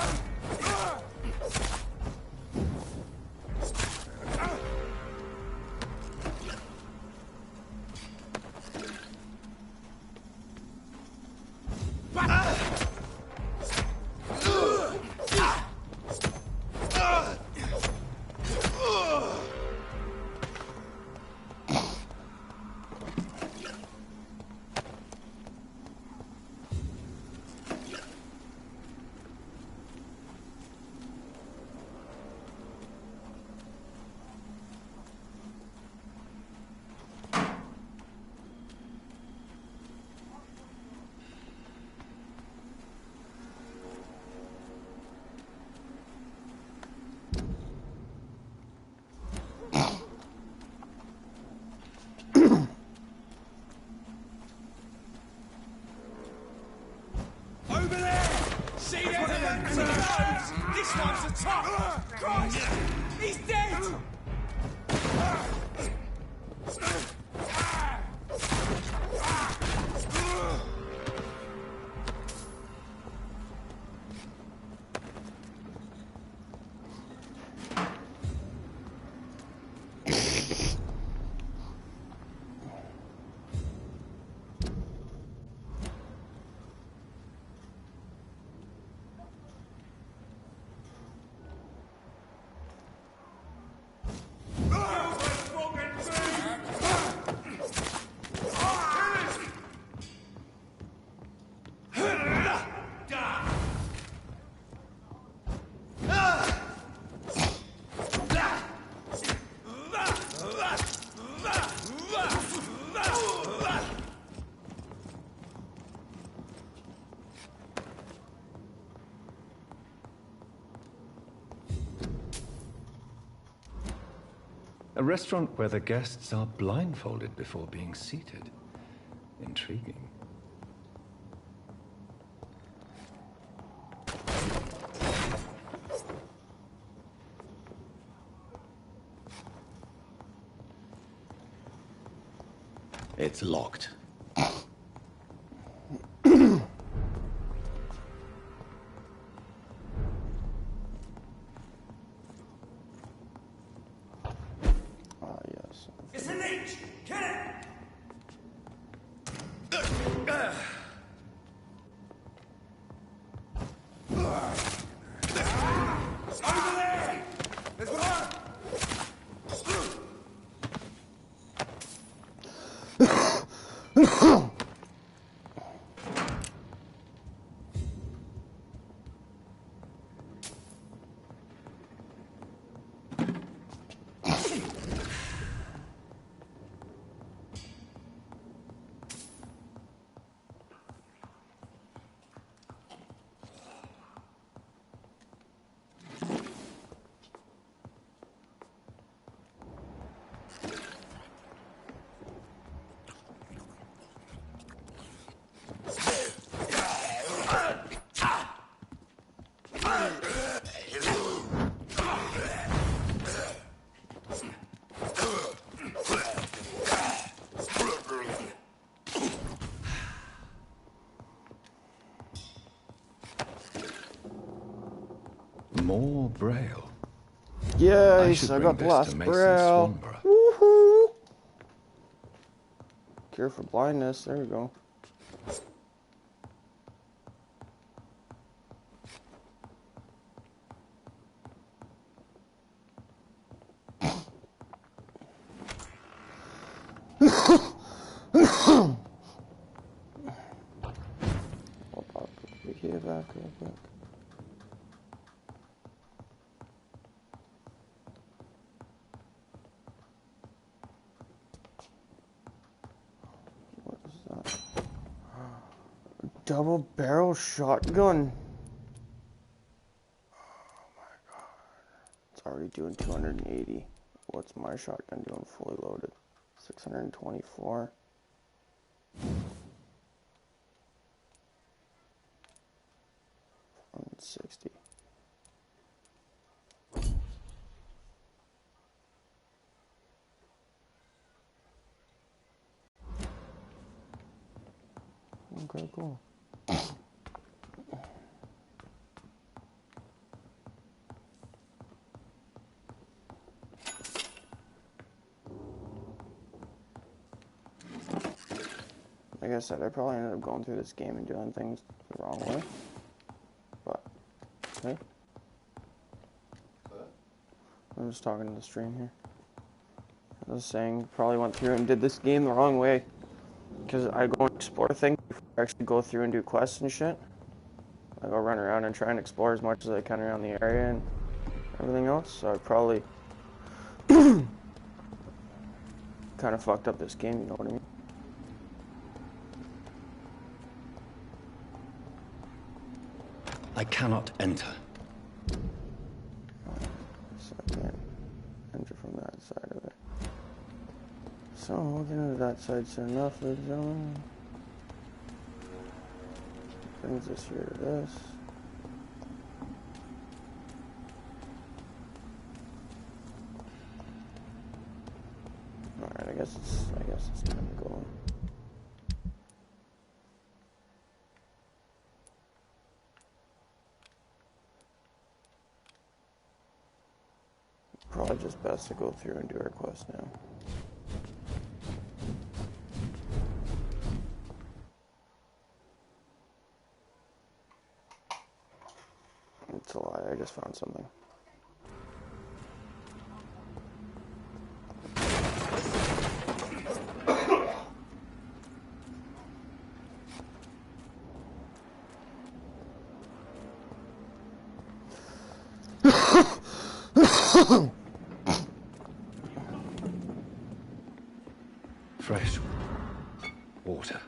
See them Vampyrs? This one's a top! Christ! He's dead! A restaurant where the guests are blindfolded before being seated. Intriguing. It's locked. Yes. It's a leech! Kill it! Over there! There's one! More Braille. Yes, I got the last Braille. Woohoo! Cure for blindness. There we go. Back. What is that? Double barrel shotgun. Oh my god. It's already doing 280. What's my shotgun doing fully loaded? 624. 60. Okay, cool. Like I said, I probably ended up going through this game and doing things the wrong way. But, okay. I'm just talking to the stream here. I was saying, probably went through and did this game the wrong way. Because I go and explore things before I actually go through and do quests and shit. I go run around and try and explore as much as I can around the area and everything else. So I probably kind of fucked up this game, you know what I mean? I cannot enter. So I can't enter from that side of it. So we'll get into that side soon enough, ladies and gentlemen. Brings us here to this. Alright, I guess it's time to go. Probably just best to go through and do our quest now. It's a lie, I just found something. Fresh water.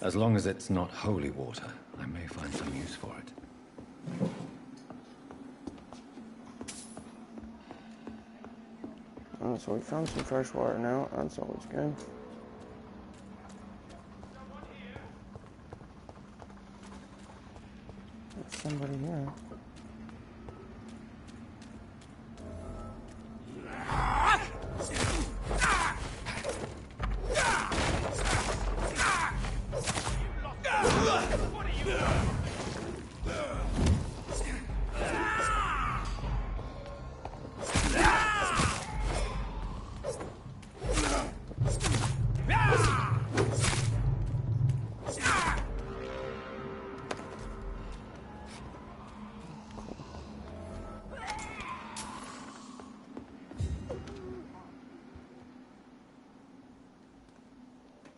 As long as it's not holy water, I may find some use for it. So we found some fresh water now. That's always good. There's somebody here.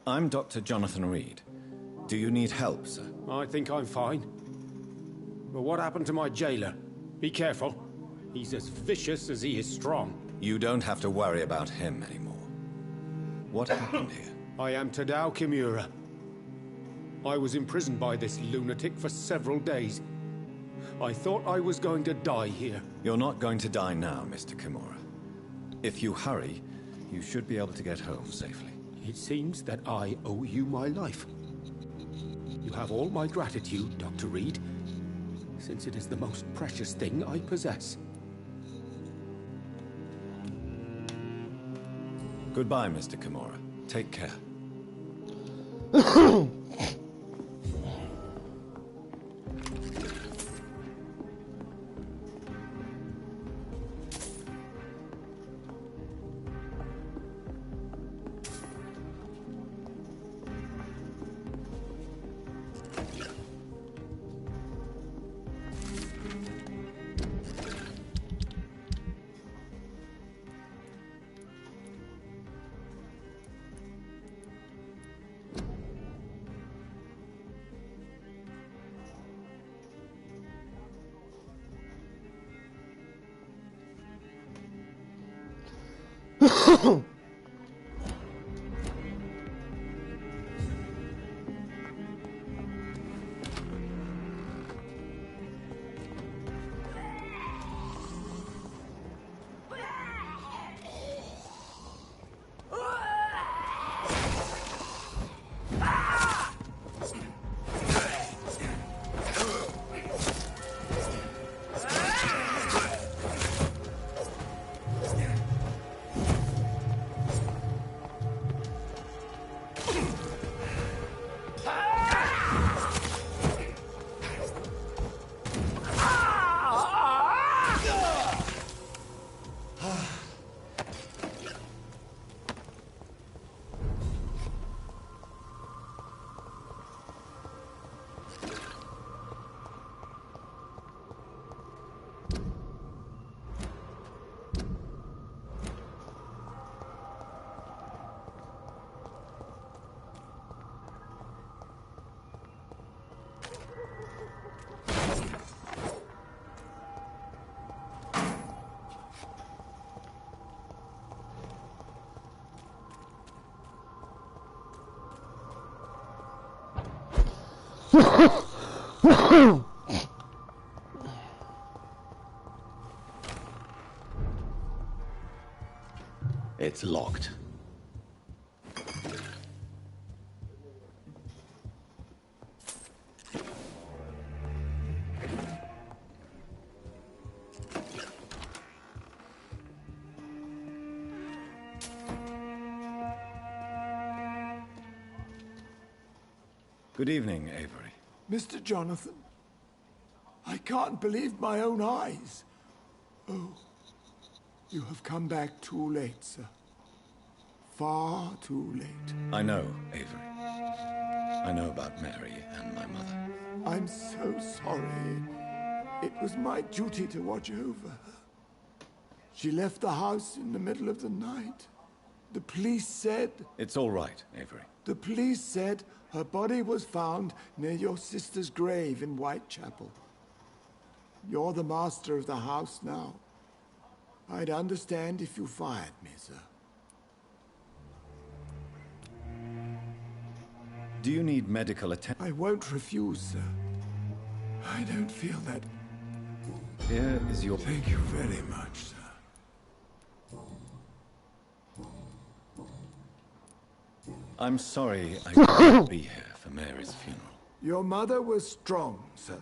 I'm Dr. Jonathan Reed. Do you need help, sir? I think I'm fine. But what happened to my jailer? Be careful. He's as vicious as he is strong. You don't have to worry about him anymore. What happened here? I am Tadao Kimura. I was imprisoned by this lunatic for several days. I thought I was going to die here. You're not going to die now, Mr. Kimura. If you hurry, you should be able to get home safely. It seems that I owe you my life. You have all my gratitude, Dr. Reed, since it is the most precious thing I possess. Goodbye, Mr. Kimura. Take care. It's locked. Good evening, Avery. Mr. Jonathan, I can't believe my own eyes. Oh, you have come back too late, sir. Far too late. I know, Avery. I know about Mary and my mother. I'm so sorry. It was my duty to watch over her. She left the house in the middle of the night. The police said... It's all right, Avery. The police said her body was found near your sister's grave in Whitechapel. You're the master of the house now. I'd understand if you fired me, sir. Do you need medical attention? I won't refuse, sir. I don't feel that... Here is your... Thank you very much, sir. I'm sorry I couldn't be here for Mary's funeral. Your mother was strong, sir,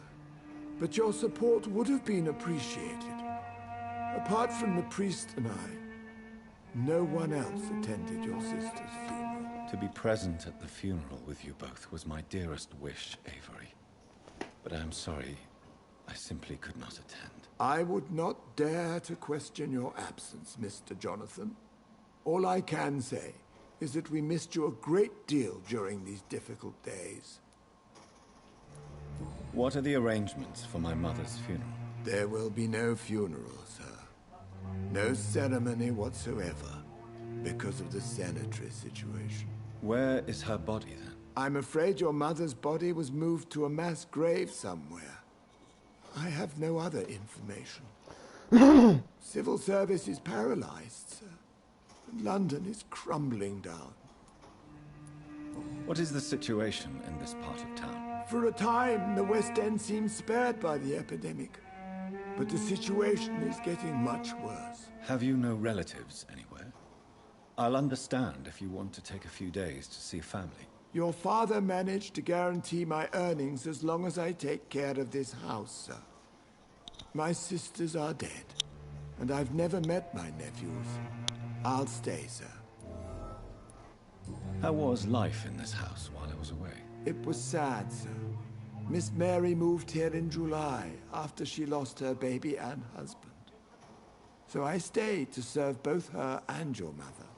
but your support would have been appreciated. Apart from the priest and I, no one else attended your sister's funeral. To be present at the funeral with you both was my dearest wish, Avery. But I'm sorry, I simply could not attend. I would not dare to question your absence, Mr. Jonathan. All I can say is that we missed you a great deal during these difficult days. What are the arrangements for my mother's funeral? There will be no funeral, sir. No ceremony whatsoever, because of the sanitary situation. Where is her body, then? I'm afraid your mother's body was moved to a mass grave somewhere. I have no other information. Civil service is paralyzed, sir. London is crumbling down. What is the situation in this part of town? For a time, the West End seemed spared by the epidemic. But the situation is getting much worse. Have you no relatives anywhere? I'll understand if you want to take a few days to see family. Your father managed to guarantee my earnings as long as I take care of this house, sir. My sisters are dead, and I've never met my nephews. I'll stay, sir. How was life in this house while I was away? It was sad, sir. Miss Mary moved here in July after she lost her baby and husband. So I stayed to serve both her and your mother.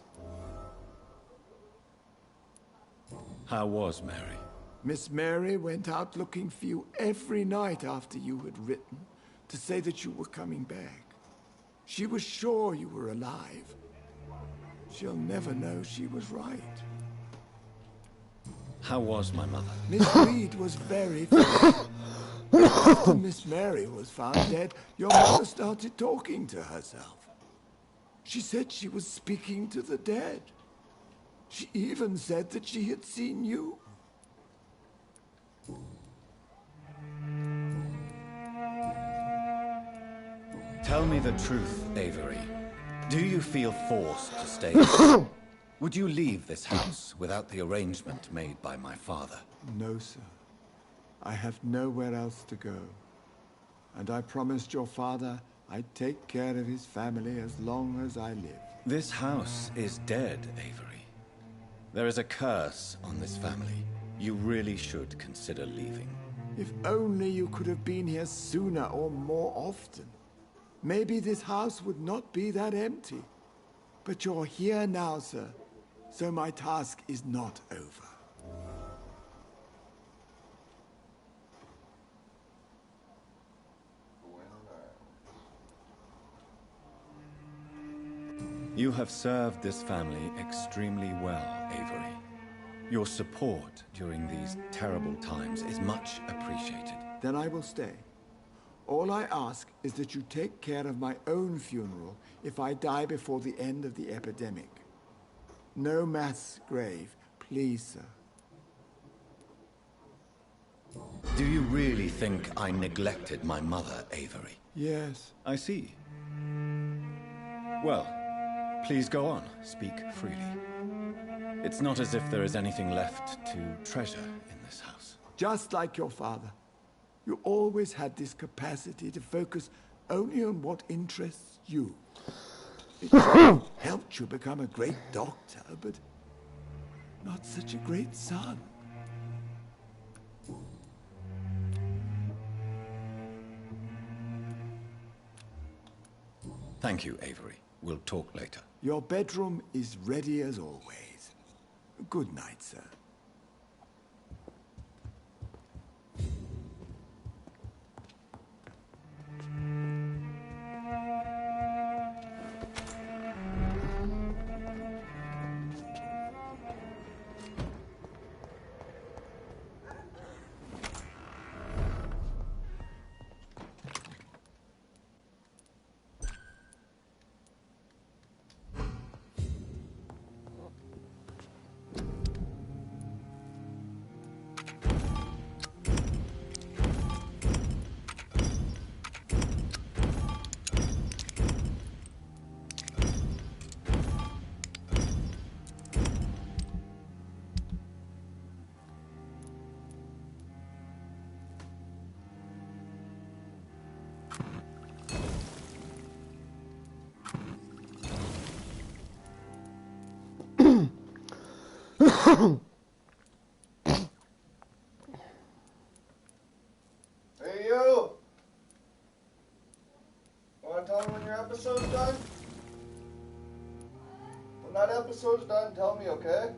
How was Mary? Miss Mary went out looking for you every night after you had written to say that you were coming back. She was sure you were alive. She'll never know she was right. How was my mother? Miss Reed was very frightened. After Miss Mary was found dead, your mother started talking to herself. She said she was speaking to the dead. She even said that she had seen you. Tell me the truth, Avery. Do you feel forced to stay? Would you leave this house without the arrangement made by my father? No, sir. I have nowhere else to go. And I promised your father I'd take care of his family as long as I live. This house is dead, Avery. There is a curse on this family. You really should consider leaving. If only you could have been here sooner or more often. Maybe this house would not be that empty. But you're here now, sir. So my task is not over. You have served this family extremely well, Avery. Your support during these terrible times is much appreciated. Then I will stay. All I ask is that you take care of my own funeral if I die before the end of the epidemic. No mass grave, please, sir. Do you really think I neglected my mother, Avery? Yes. I see. Well, please go on. Speak freely. It's not as if there is anything left to treasure in this house. Just like your father. You always had this capacity to focus only on what interests you. It helped you become a great doctor, but not such a great son. Thank you, Avery. We'll talk later. Your bedroom is ready as always. Good night, sir. Hey, you! Wanna tell me when your episode's done? When that episode's done, tell me, okay?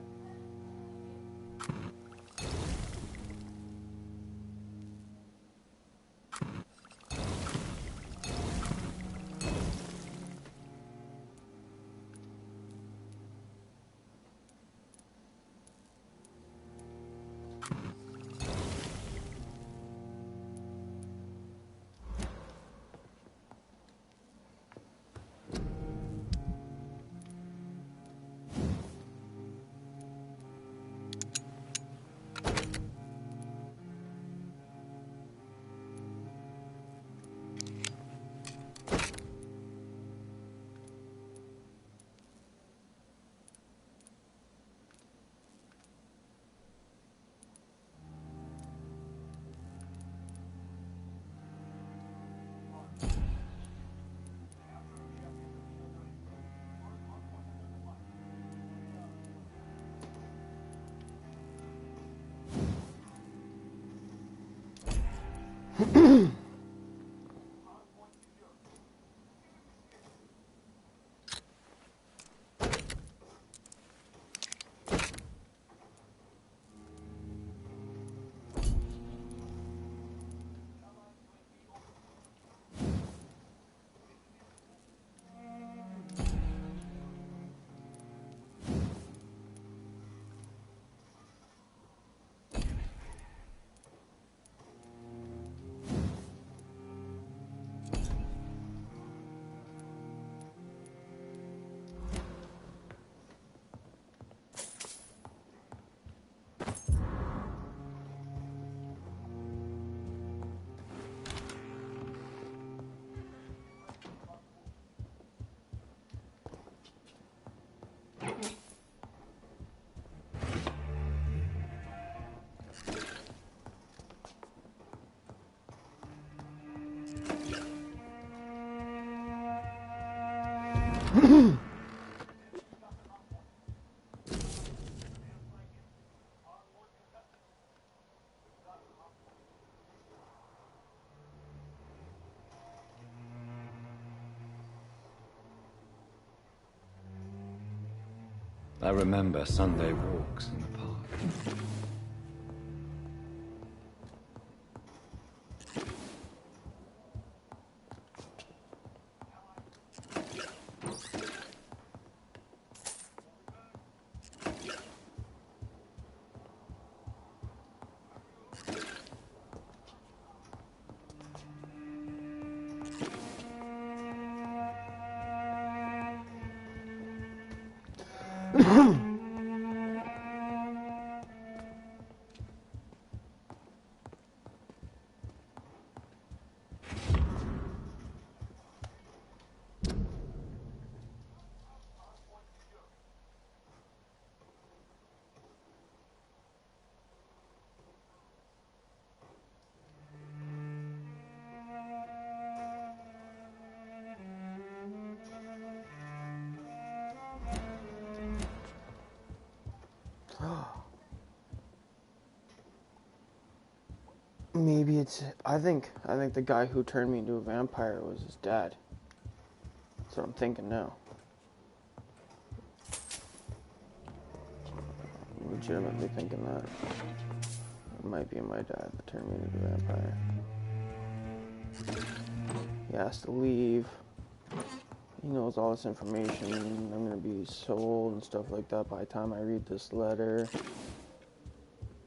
I remember Sunday walks in the park. Maybe it's. I think the guy who turned me into a vampire was his dad. That's what I'm thinking now. I'm legitimately thinking that it might be my dad that turned me into a vampire. He has to leave. He knows all this information. I'm gonna be so old and stuff like that by the time I read this letter.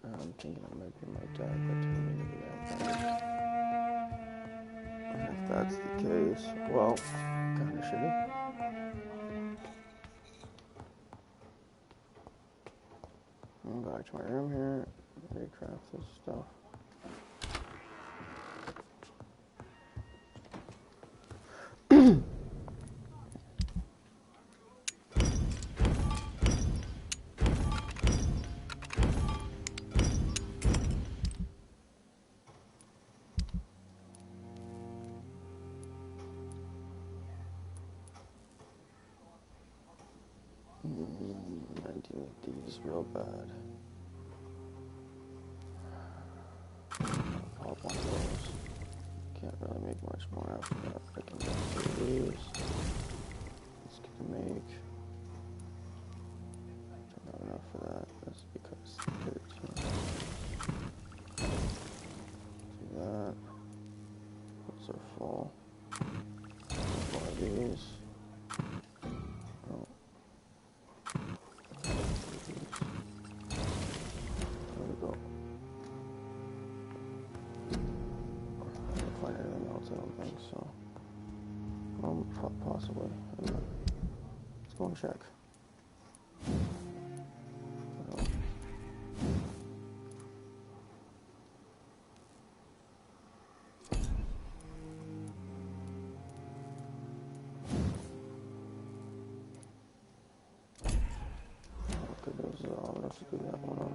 I'm thinking it might be my dad that turned me into a vampire. And if that's the case, well, kinda shitty. I'm back to my room here. Recraft this stuff. these real bad. Pop one of those. Can't really make much more after that. I can get two of these. Let's get to make. Don't have enough for that. That's because 13. Do that. Those are full. One of these. Oh. There we go. I didn't find anything else, I don't think so. Possibly. Let's go and check. I'll have to do that one on.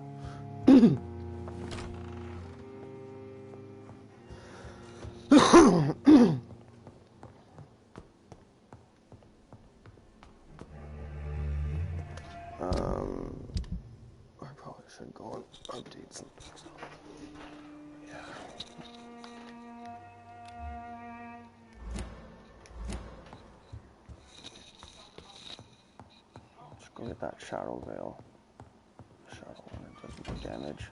I probably should go and update some stuff. Yeah. Let's go get that shadow veil. Shadow one, it does more damage.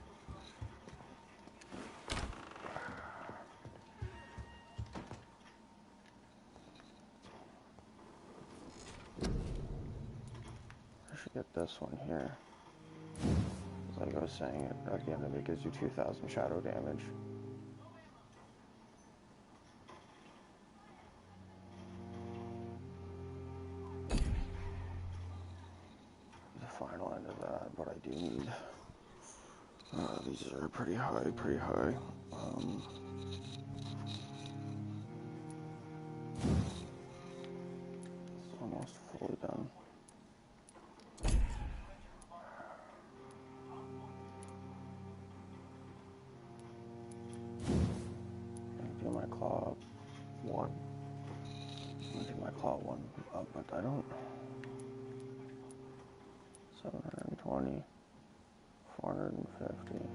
I should get this one here. Like I was saying, at the end of it gives you 2,000 shadow damage. The final end of that, but I do need. These are pretty high, It's almost fully done. Do my claw one. Do my claw one, but I don't. 720, 450.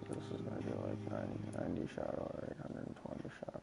This is going to be like 90 shadow or 820 shadow.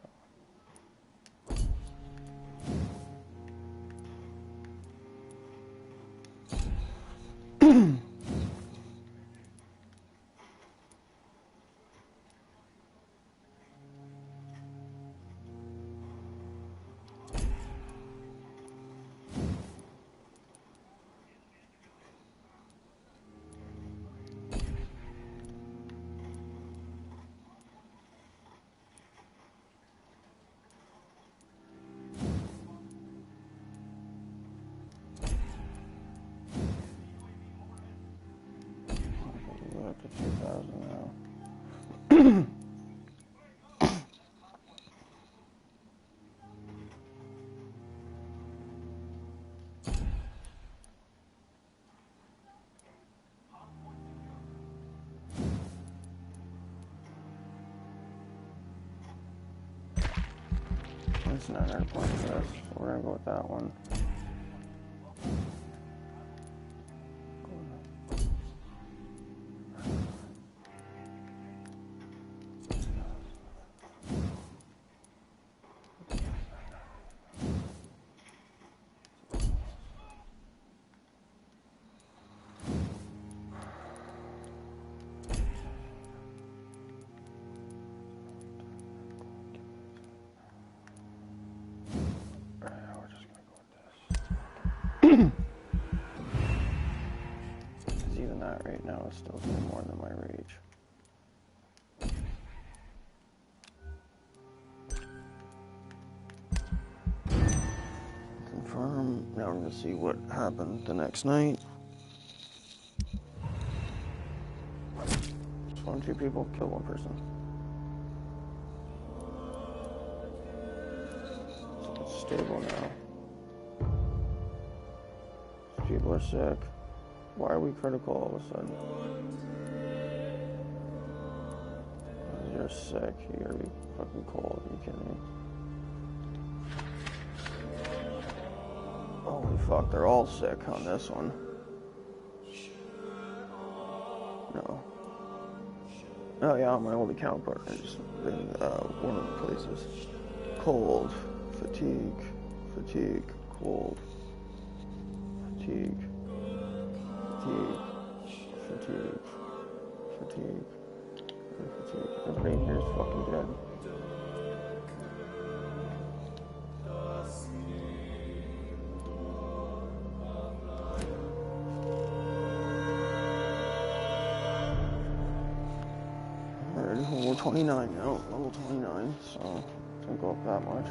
Up to 2,000 now. It's 900 points for this, so we're gonna go with that one. Even that right now is still doing more than my rage. Confirm. Now we're gonna see what happened the next night. Just 1 or 2 people kill 1 person. So it's stable now. People are sick. Why are we critical all of a sudden? You're sick. You gotta be fucking cold. Are you kidding me? Holy fuck, they're all sick on this one. No. Oh yeah, my only counterpart is in one of the places. Cold, fatigue, fatigue, cold, fatigue, fatigue, fatigue, fatigue, fatigue. Everybody here is fucking dead. We're 29 now, level 29, so it doesn't go up that much.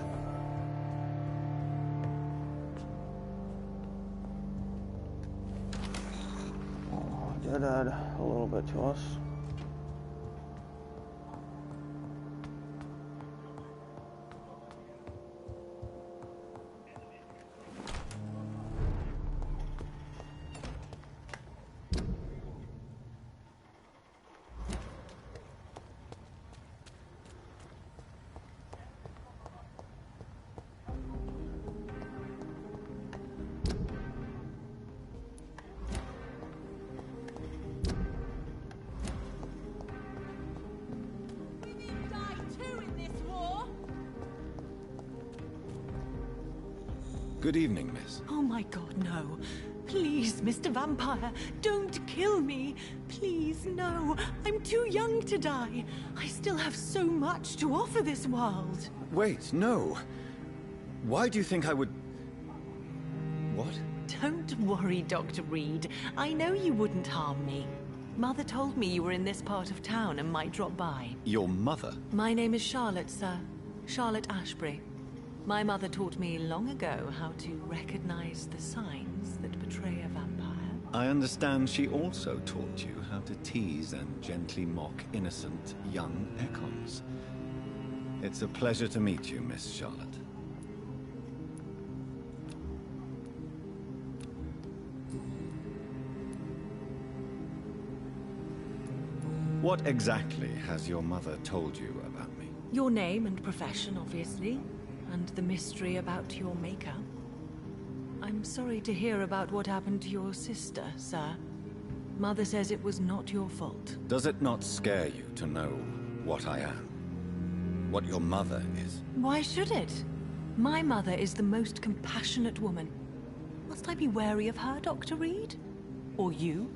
Oh, did add a little bit to us. Good evening, miss. Oh my god, no. Please, Mr. Vampire, don't kill me. Please, no. I'm too young to die. I still have so much to offer this world. Wait, no. Why do you think I would... What? Don't worry, Dr. Reed. I know you wouldn't harm me. Mother told me you were in this part of town and might drop by. Your mother? My name is Charlotte, sir. Charlotte Ashbury. My mother taught me long ago how to recognize the signs that betray a vampire. I understand she also taught you how to tease and gently mock innocent young Ekons. It's a pleasure to meet you, Miss Charlotte. What exactly has your mother told you about me? Your name and profession, obviously. And the mystery about your maker. I'm sorry to hear about what happened to your sister, sir. Mother says it was not your fault. Does it not scare you to know what I am? What your mother is? Why should it? My mother is the most compassionate woman. Must I be wary of her, Dr. Reed? Or you?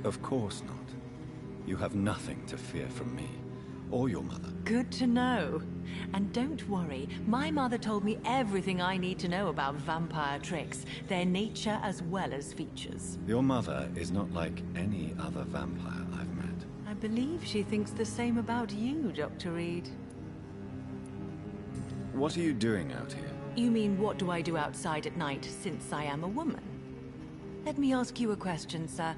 Of course not. You have nothing to fear from me. Or your mother. Good to know. And don't worry, my mother told me everything I need to know about vampire tricks, their nature as well as features. Your mother is not like any other vampire I've met. I believe she thinks the same about you, Dr. Reed. What are you doing out here? You mean what do I do outside at night since I am a woman? Let me ask you a question, sir.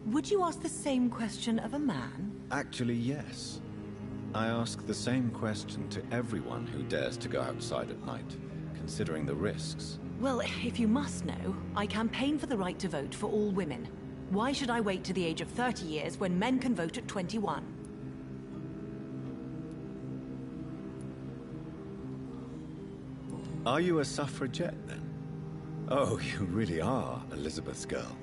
Would you ask the same question of a man? Actually, yes. I ask the same question to everyone who dares to go outside at night, considering the risks. Well, if you must know, I campaign for the right to vote for all women. Why should I wait to the age of 30 years when men can vote at 21? Are you a suffragette, then? Oh, you really are Elizabeth's girl.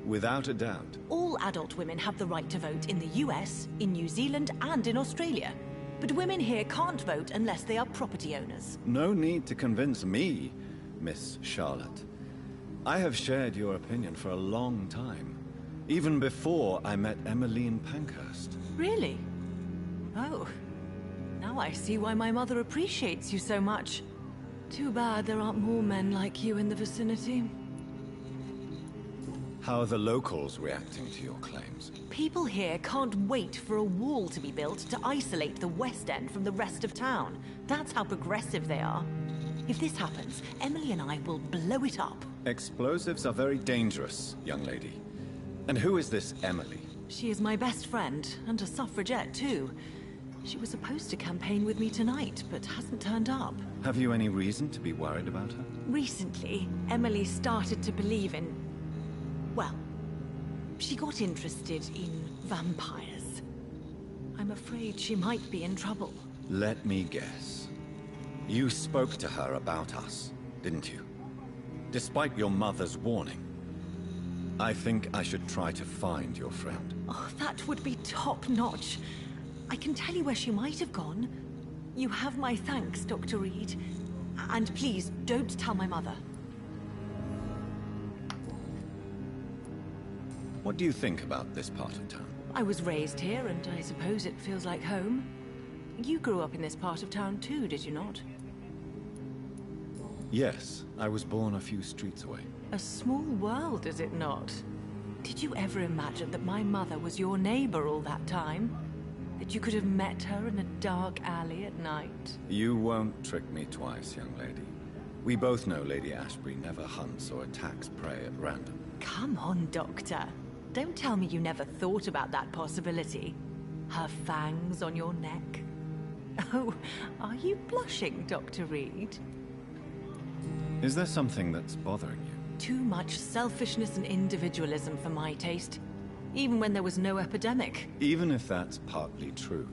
Without a doubt. All adult women have the right to vote in the US, in New Zealand, and in Australia. But women here can't vote unless they are property owners. No need to convince me, Miss Charlotte. I have shared your opinion for a long time. Even before I met Emmeline Pankhurst. Really? Oh. Now I see why my mother appreciates you so much. Too bad there aren't more men like you in the vicinity. How are the locals reacting to your claims? People here can't wait for a wall to be built to isolate the West End from the rest of town. That's how progressive they are. If this happens, Emily and I will blow it up. Explosives are very dangerous, young lady. And who is this Emily? She is my best friend, and a suffragette too. She was supposed to campaign with me tonight, but hasn't turned up. Have you any reason to be worried about her? Recently, Emily started to believe in... well, she got interested in vampires. I'm afraid she might be in trouble. Let me guess. You spoke to her about us, didn't you? Despite your mother's warning. I think I should try to find your friend. Oh, that would be top-notch. I can tell you where she might have gone. You have my thanks, Dr. Reed. And please, don't tell my mother. What do you think about this part of town? I was raised here, and I suppose it feels like home. You grew up in this part of town too, did you not? Yes, I was born a few streets away. A small world, is it not? Did you ever imagine that my mother was your neighbor all that time? That you could have met her in a dark alley at night? You won't trick me twice, young lady. We both know Lady Ashbury never hunts or attacks prey at random. Come on, Doctor. Don't tell me you never thought about that possibility. Her fangs on your neck. Oh, are you blushing, Dr. Reed? Is there something that's bothering you? Too much selfishness and individualism for my taste. Even when there was no epidemic. Even if that's partly true,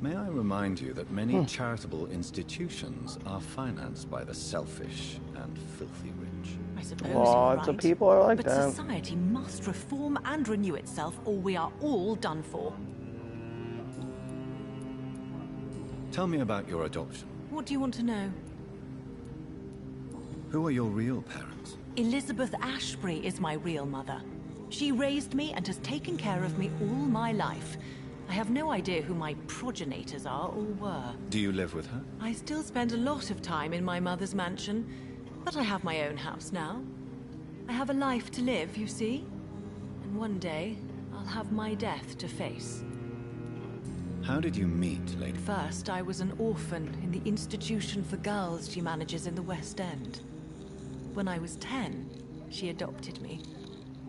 may I remind you that many charitable institutions are financed by the selfish and filthy rich. I suppose Lots you're of people are like but that. society must reform and renew itself, or we are all done for. Tell me about your adoption. What do you want to know? Who are your real parents? Elizabeth Ashbury is my real mother. She raised me and has taken care of me all my life. I have no idea who my progenitors are or were. Do you live with her? I still spend a lot of time in my mother's mansion, but I have my own house now. I have a life to live, you see? And one day, I'll have my death to face. How did you meet Lady? First, I was an orphan in the institution for girls she manages in the West End. When I was 10, she adopted me,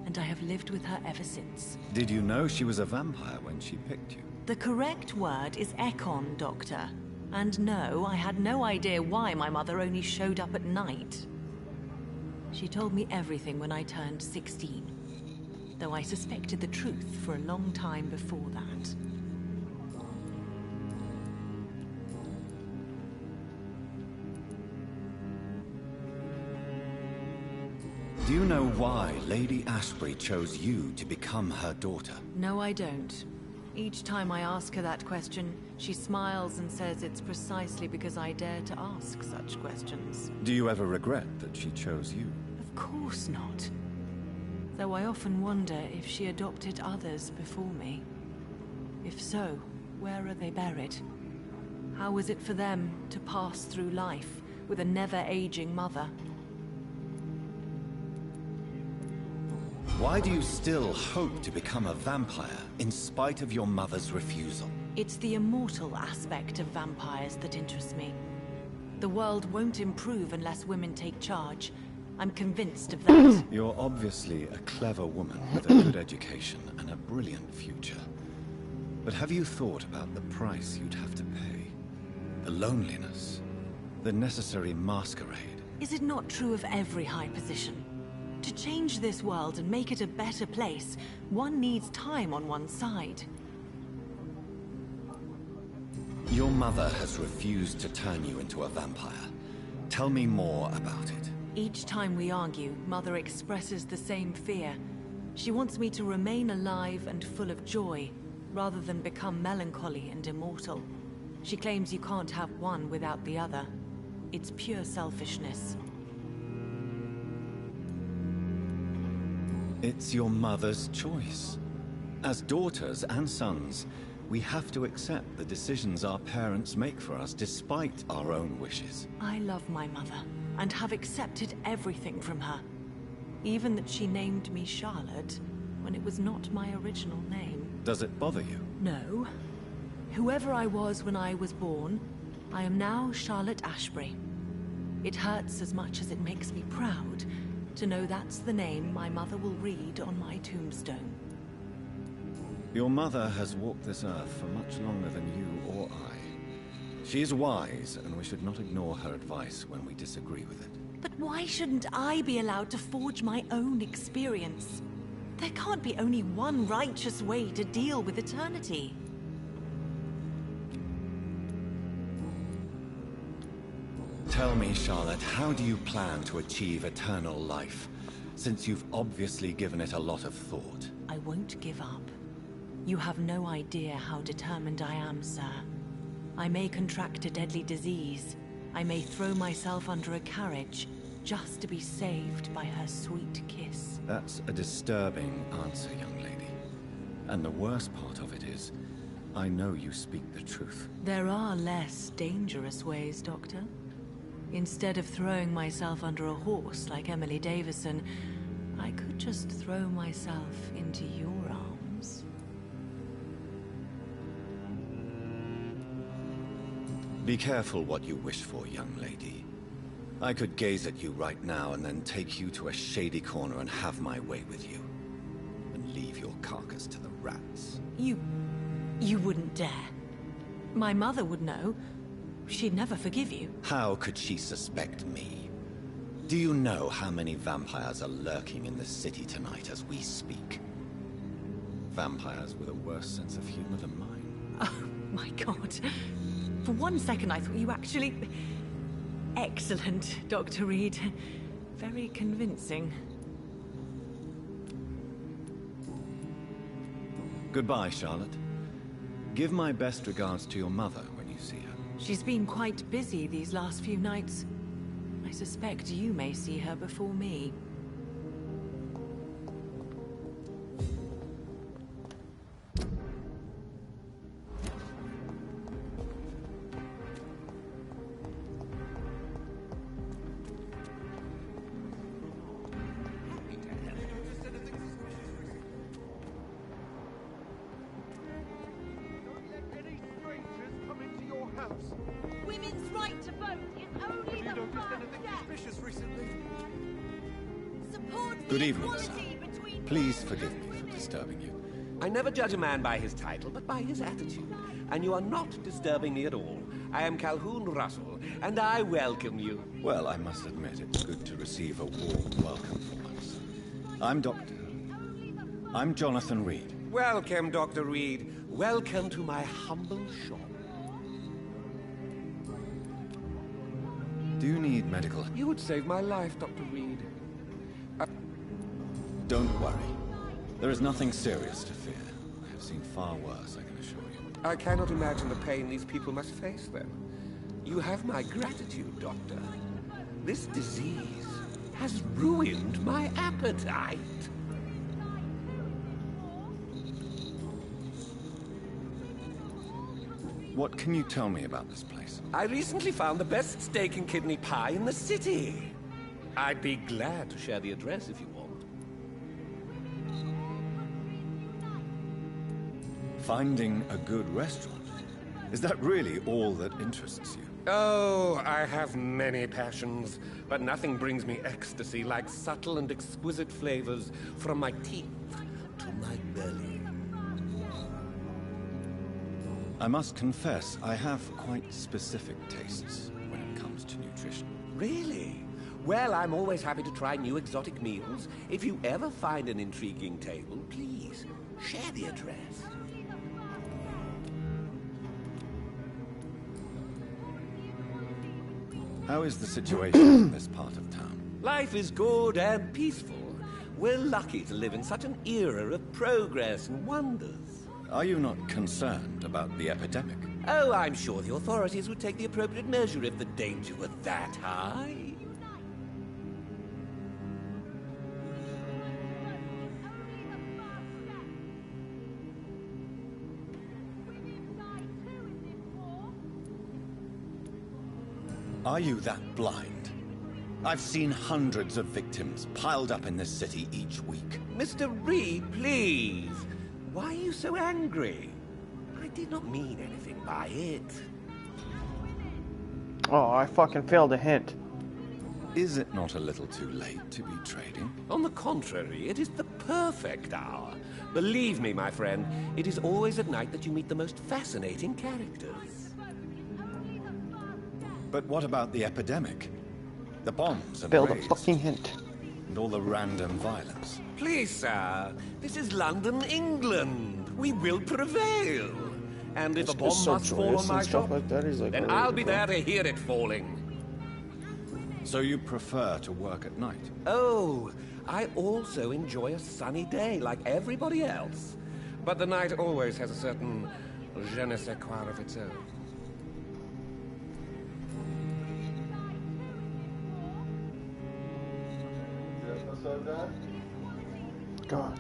and I have lived with her ever since. Did you know she was a vampire when she picked you? The correct word is Ekon, Doctor. And no, I had no idea why my mother only showed up at night. She told me everything when I turned 16, though I suspected the truth for a long time before that. Do you know why Lady Ashbury chose you to become her daughter? No, I don't. Each time I ask her that question, she smiles and says it's precisely because I dare to ask such questions. Do you ever regret that she chose you? Of course not. Though I often wonder if she adopted others before me. If so, where are they buried? How was it for them to pass through life with a never-aging mother? Why do you still hope to become a vampire, in spite of your mother's refusal? It's the immortal aspect of vampires that interests me. The world won't improve unless women take charge. I'm convinced of that. You're obviously a clever woman with a good education and a brilliant future. But have you thought about the price you'd have to pay? The loneliness, the necessary masquerade. Is it not true of every high position? To change this world and make it a better place, one needs time on one's side. Your mother has refused to turn you into a vampire. Tell me more about it. Each time we argue, Mother expresses the same fear. She wants me to remain alive and full of joy, rather than become melancholy and immortal. She claims you can't have one without the other. It's pure selfishness. It's your mother's choice. As daughters and sons, we have to accept the decisions our parents make for us despite our own wishes. I love my mother, and have accepted everything from her. Even that she named me Charlotte, when it was not my original name. Does it bother you? No. Whoever I was when I was born, I am now Charlotte Ashbury. It hurts as much as it makes me proud to know that's the name my mother will read on my tombstone. Your mother has walked this earth for much longer than you or I. She is wise, and we should not ignore her advice when we disagree with it. But why shouldn't I be allowed to forge my own experience? There can't be only one righteous way to deal with eternity. Tell me, Charlotte, how do you plan to achieve eternal life, since you've obviously given it a lot of thought? I won't give up. You have no idea how determined I am, sir. I may contract a deadly disease. I may throw myself under a carriage, just to be saved by her sweet kiss. That's a disturbing answer, young lady. And the worst part of it is, I know you speak the truth. There are less dangerous ways, Doctor. Instead of throwing myself under a horse like Emily Davison, I could just throw myself into your arms. Be careful what you wish for, young lady. I could gaze at you right now and then take you to a shady corner and have my way with you. And leave your carcass to the rats. You wouldn't dare. My mother would know. She'd never forgive you. How could she suspect me? Do you know how many vampires are lurking in the city tonight as we speak? Vampires with a worse sense of humor than mine. Oh, my God. For one second I thought you actually... Excellent, Dr. Reed. Very convincing. Goodbye, Charlotte. Give my best regards to your mother when you see her. She's been quite busy these last few nights. I suspect you may see her before me. Women's right to vote is only the first step. Recently? Support Good the evening, equality sir. between Please forgive me for disturbing you. I never judge a man by his title, but by his attitude. And you are not disturbing me at all. I am Calhoun Russell, and I welcome you. Well, I must admit, it's good to receive a warm welcome for once. I'm Jonathan Reed. Welcome, Dr. Reed. Welcome to my humble shop. Do you need medical? You would save my life, Dr. Reed. Don't worry. There is nothing serious to fear. I have seen far worse, I can assure you. I cannot imagine the pain these people must face, then. You have my gratitude, Doctor. This disease has ruined my appetite. What can you tell me about this place? I recently found the best steak and kidney pie in the city. I'd be glad to share the address if you want. Finding a good restaurant? Is that really all that interests you? Oh, I have many passions, but nothing brings me ecstasy like subtle and exquisite flavors from my teeth to my belly. I must confess, I have quite specific tastes when it comes to nutrition. Really? Well, I'm always happy to try new exotic meals. If you ever find an intriguing table, please share the address. How is the situation in this part of town? Life is good and peaceful. We're lucky to live in such an era of progress and wonders. Are you not concerned about the epidemic? Oh, I'm sure the authorities would take the appropriate measure if the danger were that high. Are you that blind? I've seen hundreds of victims piled up in this city each week. Mr. Reed, please. Why are you so angry? I did not mean anything by it. Oh, I fucking failed a hint. Is it not a little too late to be trading? On the contrary, it is the perfect hour. Believe me, my friend, it is always at night that you meet the most fascinating characters. But what about the epidemic? The bombs and Failed a raids, fucking hint. and all the random violence. Please, sir, this is London, England. We will prevail. And if a bomb so must fall on joyous my and stuff shop, like that, he's like, then oh, I'll be bro. there to hear it falling. So you prefer to work at night? Oh, I also enjoy a sunny day like everybody else. But the night always has a certain je ne sais quoi of its own. God.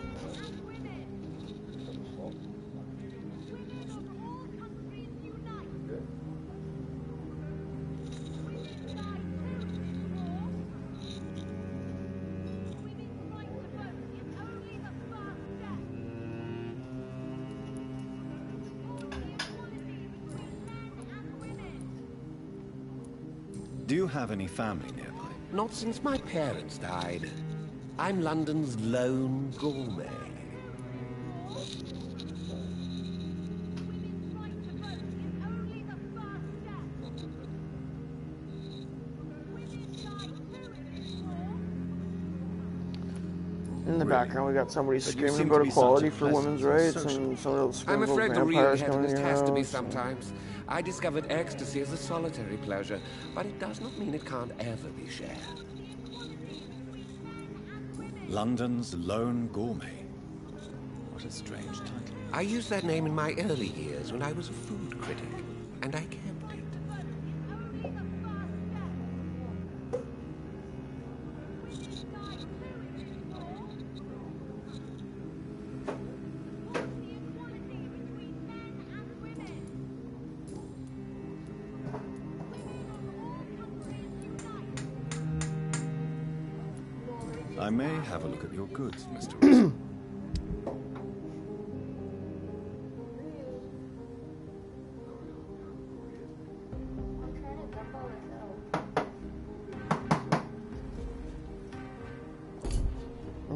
Do you have any family nearby? Not since my parents died. I'm London's lone gourmet. In the background, we got somebody But you screaming seem about to be equality such a for women's pleasant and rights, sociable. and some of those I'm screaming afraid about the real vampires coming in hedonist your has to be house. sometimes. I discovered ecstasy as a solitary pleasure, but it does not mean it can't ever be shared. London's lone gourmet. What a strange title. I used that name in my early years when I was a food critic, and I kept it. I may have a look at your goods, Mr. Wilson.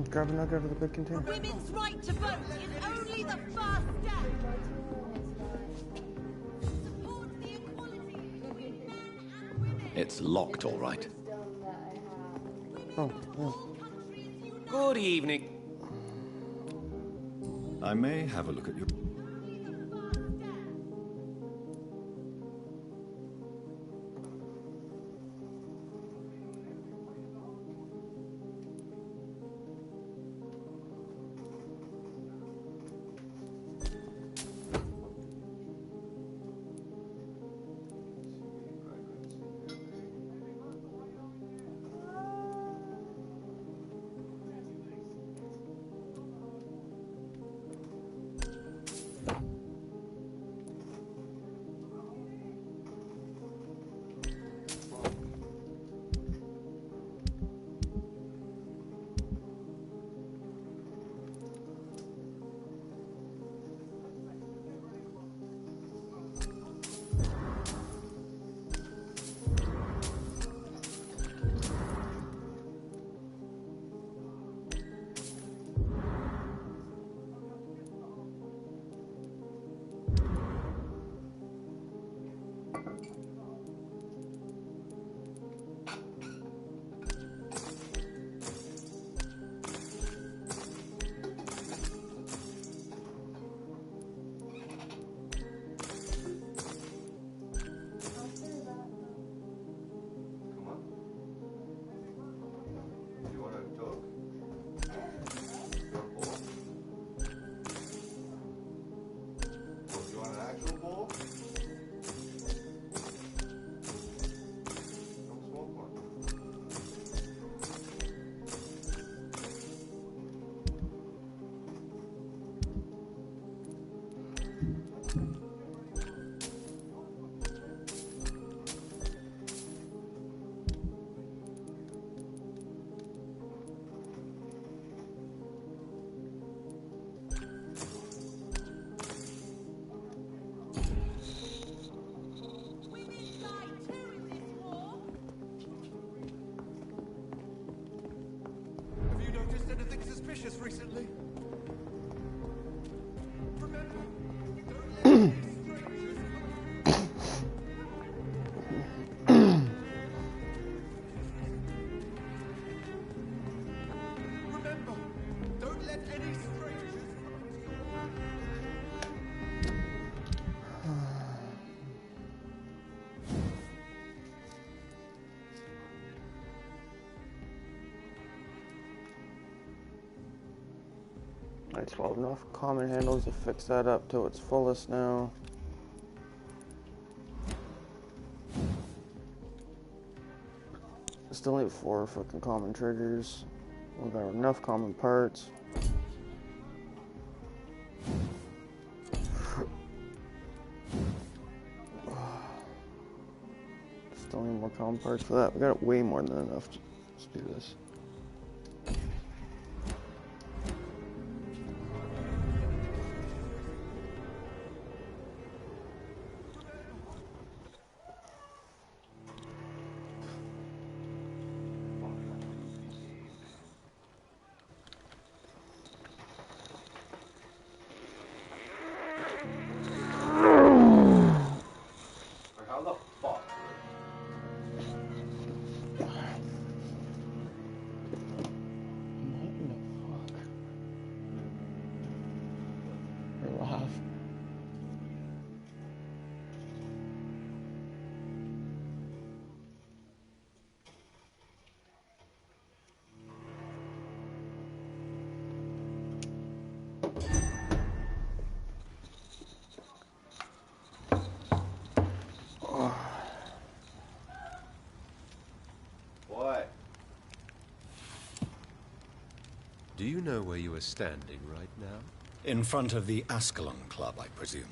Grab a nugget out of the big container. Women's right to vote is only the first step. Support the equality between men and women. It's locked, all right. Oh, yeah. Good evening. I may have a look at your... Recently? Remember, don't let Alright, well, enough common handles to fix that up to its fullest now. Still need 4 fucking common triggers. We've got enough common parts. Still need more common parts for that. We got way more than enough to do this. How the fuck? Laugh. What? Do you know where you are standing right now? In front of the Ascalon Club, I presume.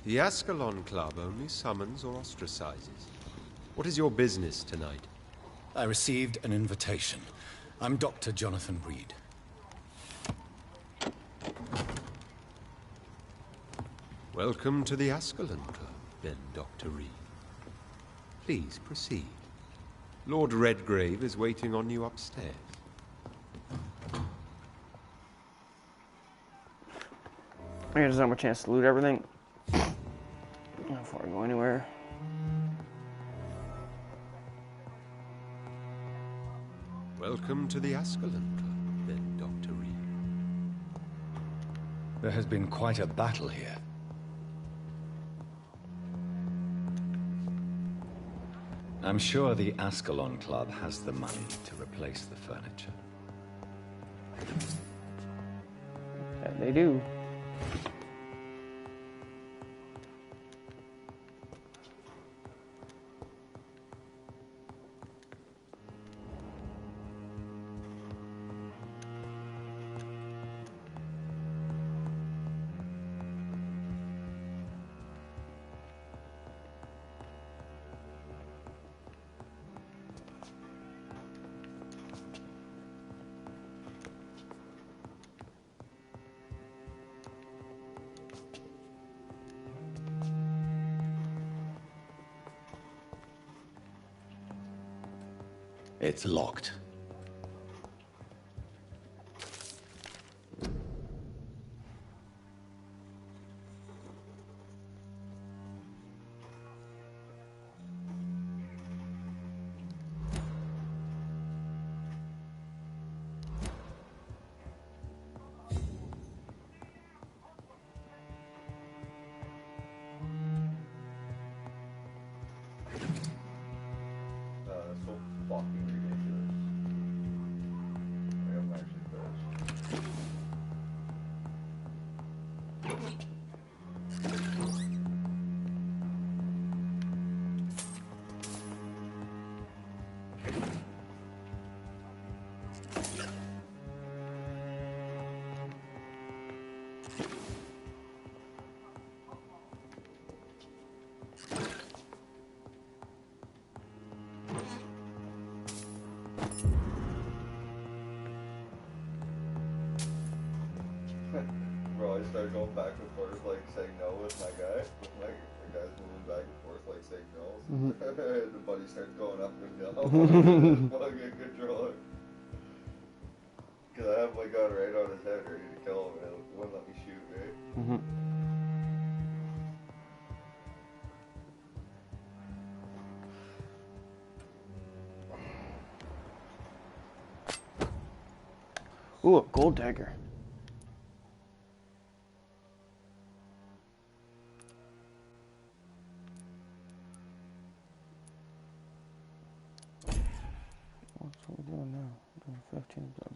The Ascalon Club only summons or ostracizes. What is your business tonight? I received an invitation. I'm Dr. Jonathan Reed. Welcome to the Ascalon Club, then, Dr. Reed. Please proceed. Lord Redgrave is waiting on you upstairs. I just don't have a chance to loot everything before I go anywhere. Welcome to the Ascalon Club, then, Dr. Reed. There has been quite a battle here. I'm sure the Ascalon Club has the money to replace the furniture. Yeah, they do. It's locked. So fucking ridiculous. I am actually pissed. Bro, I started going back and forth, like, saying no with my guy. With my guy's moving back and forth, like, saying no. The buddy starts going up and down. Fucking controller. Because I have my gun right on his head, ready to kill him, and it wouldn't let me shoot, right? Ooh, a gold dagger. What's what we're doing now? We're doing 15 of them.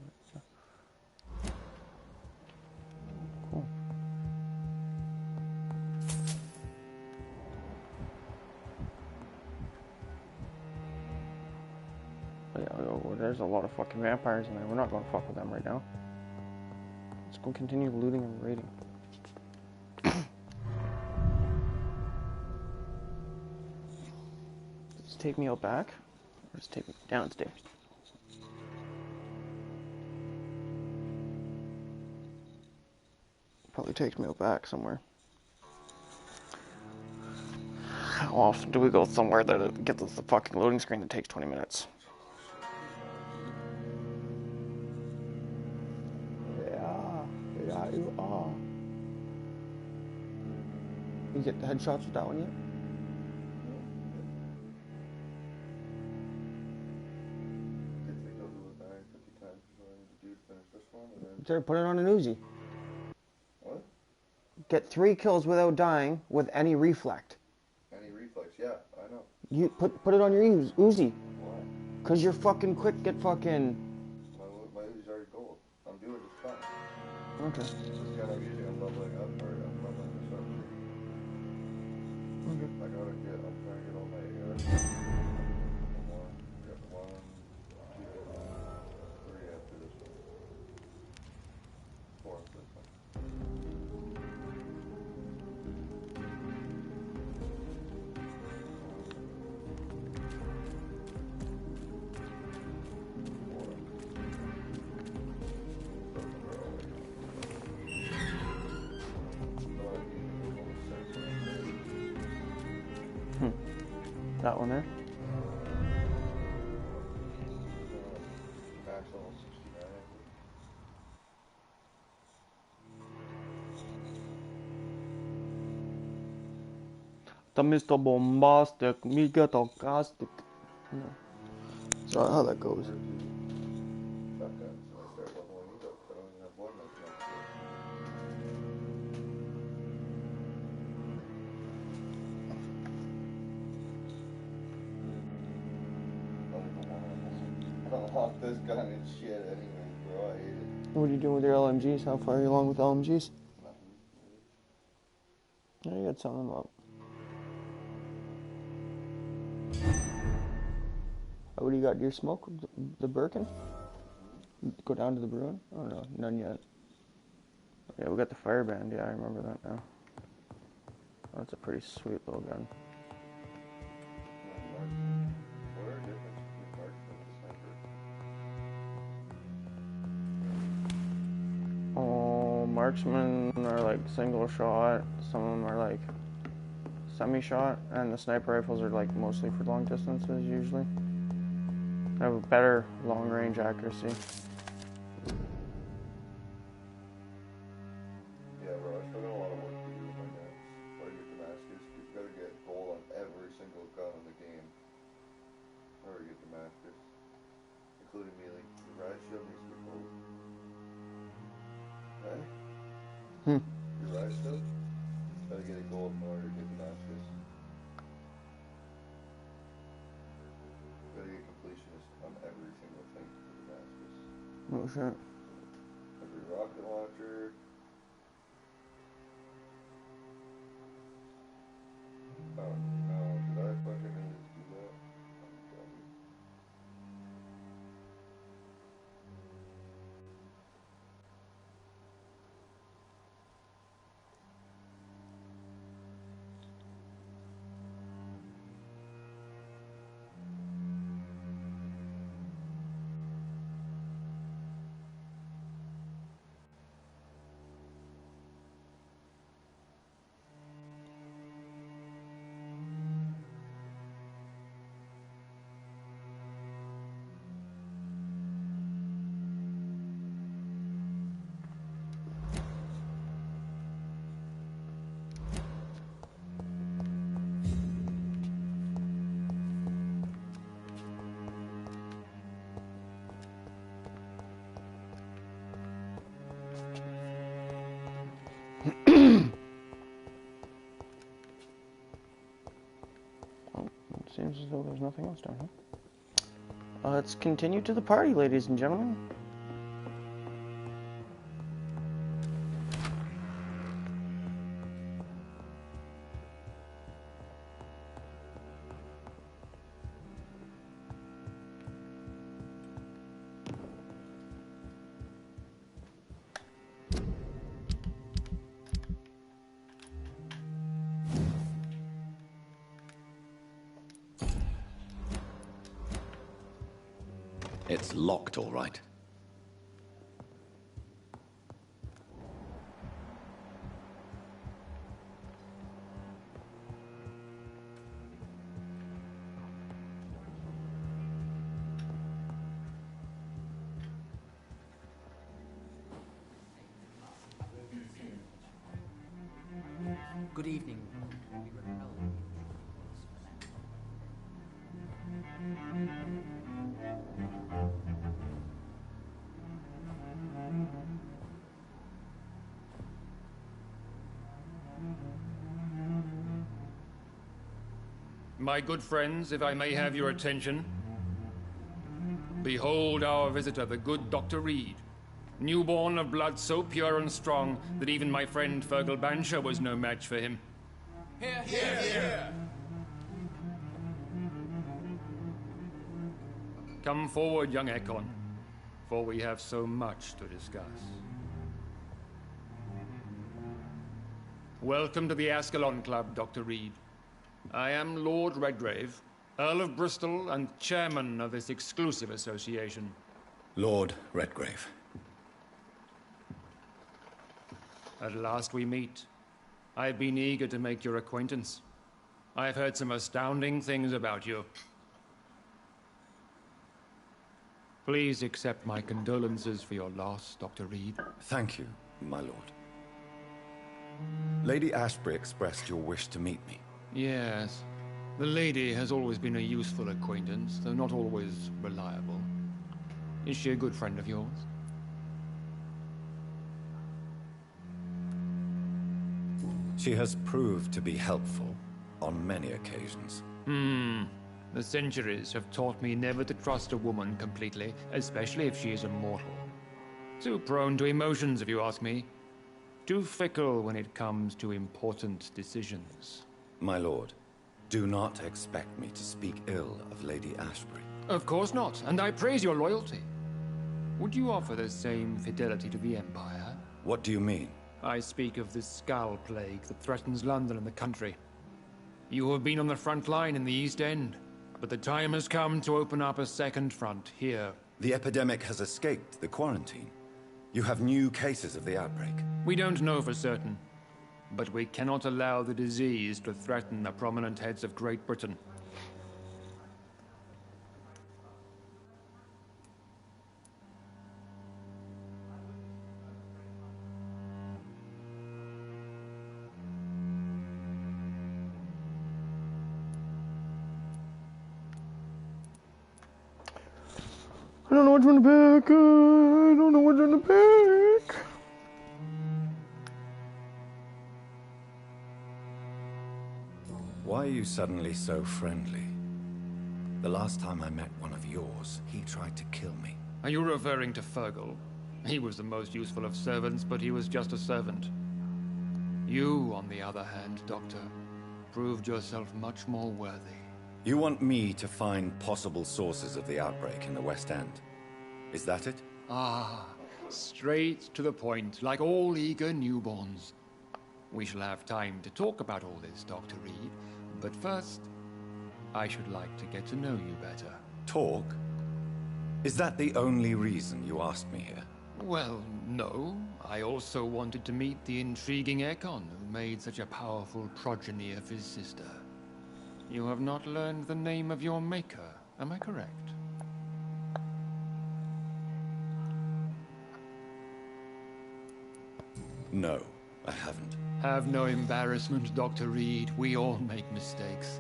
Oh, there's a lot of fucking vampires in there. We're not going to fuck with them right now. Let's go continue looting and raiding. Does it take me out back? Or does it take me downstairs? Probably takes me out back somewhere. How often do we go somewhere that it gets us the fucking loading screen that takes 20 minutes? Yeah, you are. You get the headshots with that one yet? Sir, put it on an Uzi. What? Get 3 kills without dying with any reflect. Any reflex? Yeah, I know. You put it on your Uzi. Why? Cause you're fucking quick. Get fucking. My Uzi's already gold. I'm doing just fine. Okay. This gun I'm using, I'm leveling up, or I'm leveling this up. Okay. I'm trying to get all my ARs. One, got 1, 2, 3 after this one. 4 after this one. That one there. Max level 69. The Mr. Bombastic, Mega Sarcastic. No. So how that goes. Shotgun, so I start leveling these up. I don't even have one like that. I don't want this gun and shit anyways, bro. I hate it. What are you doing with your LMGs? How far are you along with LMGs? Yeah, you got some of them up. Oh, what do you got? Your smoke? The Birkin? Go down to the Bruin? Oh no, none yet. Yeah, we got the Fireband. Yeah, I remember that now. That's a pretty sweet little gun. What are the difference between marksman and sniper? Oh, marksmen are like single shot. Some of them are like semi-shot, and the sniper rifles are like mostly for long distances usually. They have a better long-range accuracy. Yeah, bro, I still got a lot of work to do with my guns. Before I get Damascus, you've got to get gold on every single gun in the game. Before I get Damascus. Including melee. The riot shield needs to be gold. Right? Your riot shield? Gotta get it gold in order to get Damascus. Gotta get completionist on every single thing for Damascus. Oh shit. Every rocket launcher. Oh no, did I fucking need to do that? I'm dumb. Seems as though there's nothing else down here. Let's continue to the party, ladies and gentlemen. It's locked, all right. Good evening. My good friends, if I may have your attention. Behold our visitor, the good Dr. Reed. Newborn of blood so pure and strong that even my friend Fergal Bancher was no match for him. Here, here, here. Come forward, young Ekon, for we have so much to discuss. Welcome to the Ascalon Club, Dr. Reed. I am Lord Redgrave, Earl of Bristol and chairman of this exclusive association. Lord Redgrave. At last we meet. I've been eager to make your acquaintance. I've heard some astounding things about you. Please accept my condolences for your loss, Dr. Reed. Thank you, my lord. Lady Ashbury expressed your wish to meet me. Yes. The lady has always been a useful acquaintance, though not always reliable. Is she a good friend of yours? She has proved to be helpful on many occasions. The centuries have taught me never to trust a woman completely, especially if she is a mortal. Too prone to emotions, if you ask me. Too fickle when it comes to important decisions. My lord, do not expect me to speak ill of Lady Ashbury. Of course not, and I praise your loyalty. Would you offer the same fidelity to the Empire? What do you mean? I speak of the Skull Plague that threatens London and the country. You have been on the front line in the East End, but the time has come to open up a second front here. The epidemic has escaped the quarantine. You have new cases of the outbreak. We don't know for certain, but we cannot allow the disease to threaten the prominent heads of Great Britain. I don't know which one to pick. I don't know which one to pick. Why are you suddenly so friendly? The last time I met one of yours, he tried to kill me. Are you referring to Fergal? He was the most useful of servants, but he was just a servant. You, on the other hand, Doctor, proved yourself much more worthy. You want me to find possible sources of the outbreak in the West End? Is that it? Ah, straight to the point, like all eager newborns. We shall have time to talk about all this, Dr. Reed, but first, I should like to get to know you better. Talk? Is that the only reason you asked me here? Well, no. I also wanted to meet the intriguing Ekon who made such a powerful progeny of his sister. You have not learned the name of your maker, am I correct? No, I haven't. Have no embarrassment, Dr. Reed. We all make mistakes.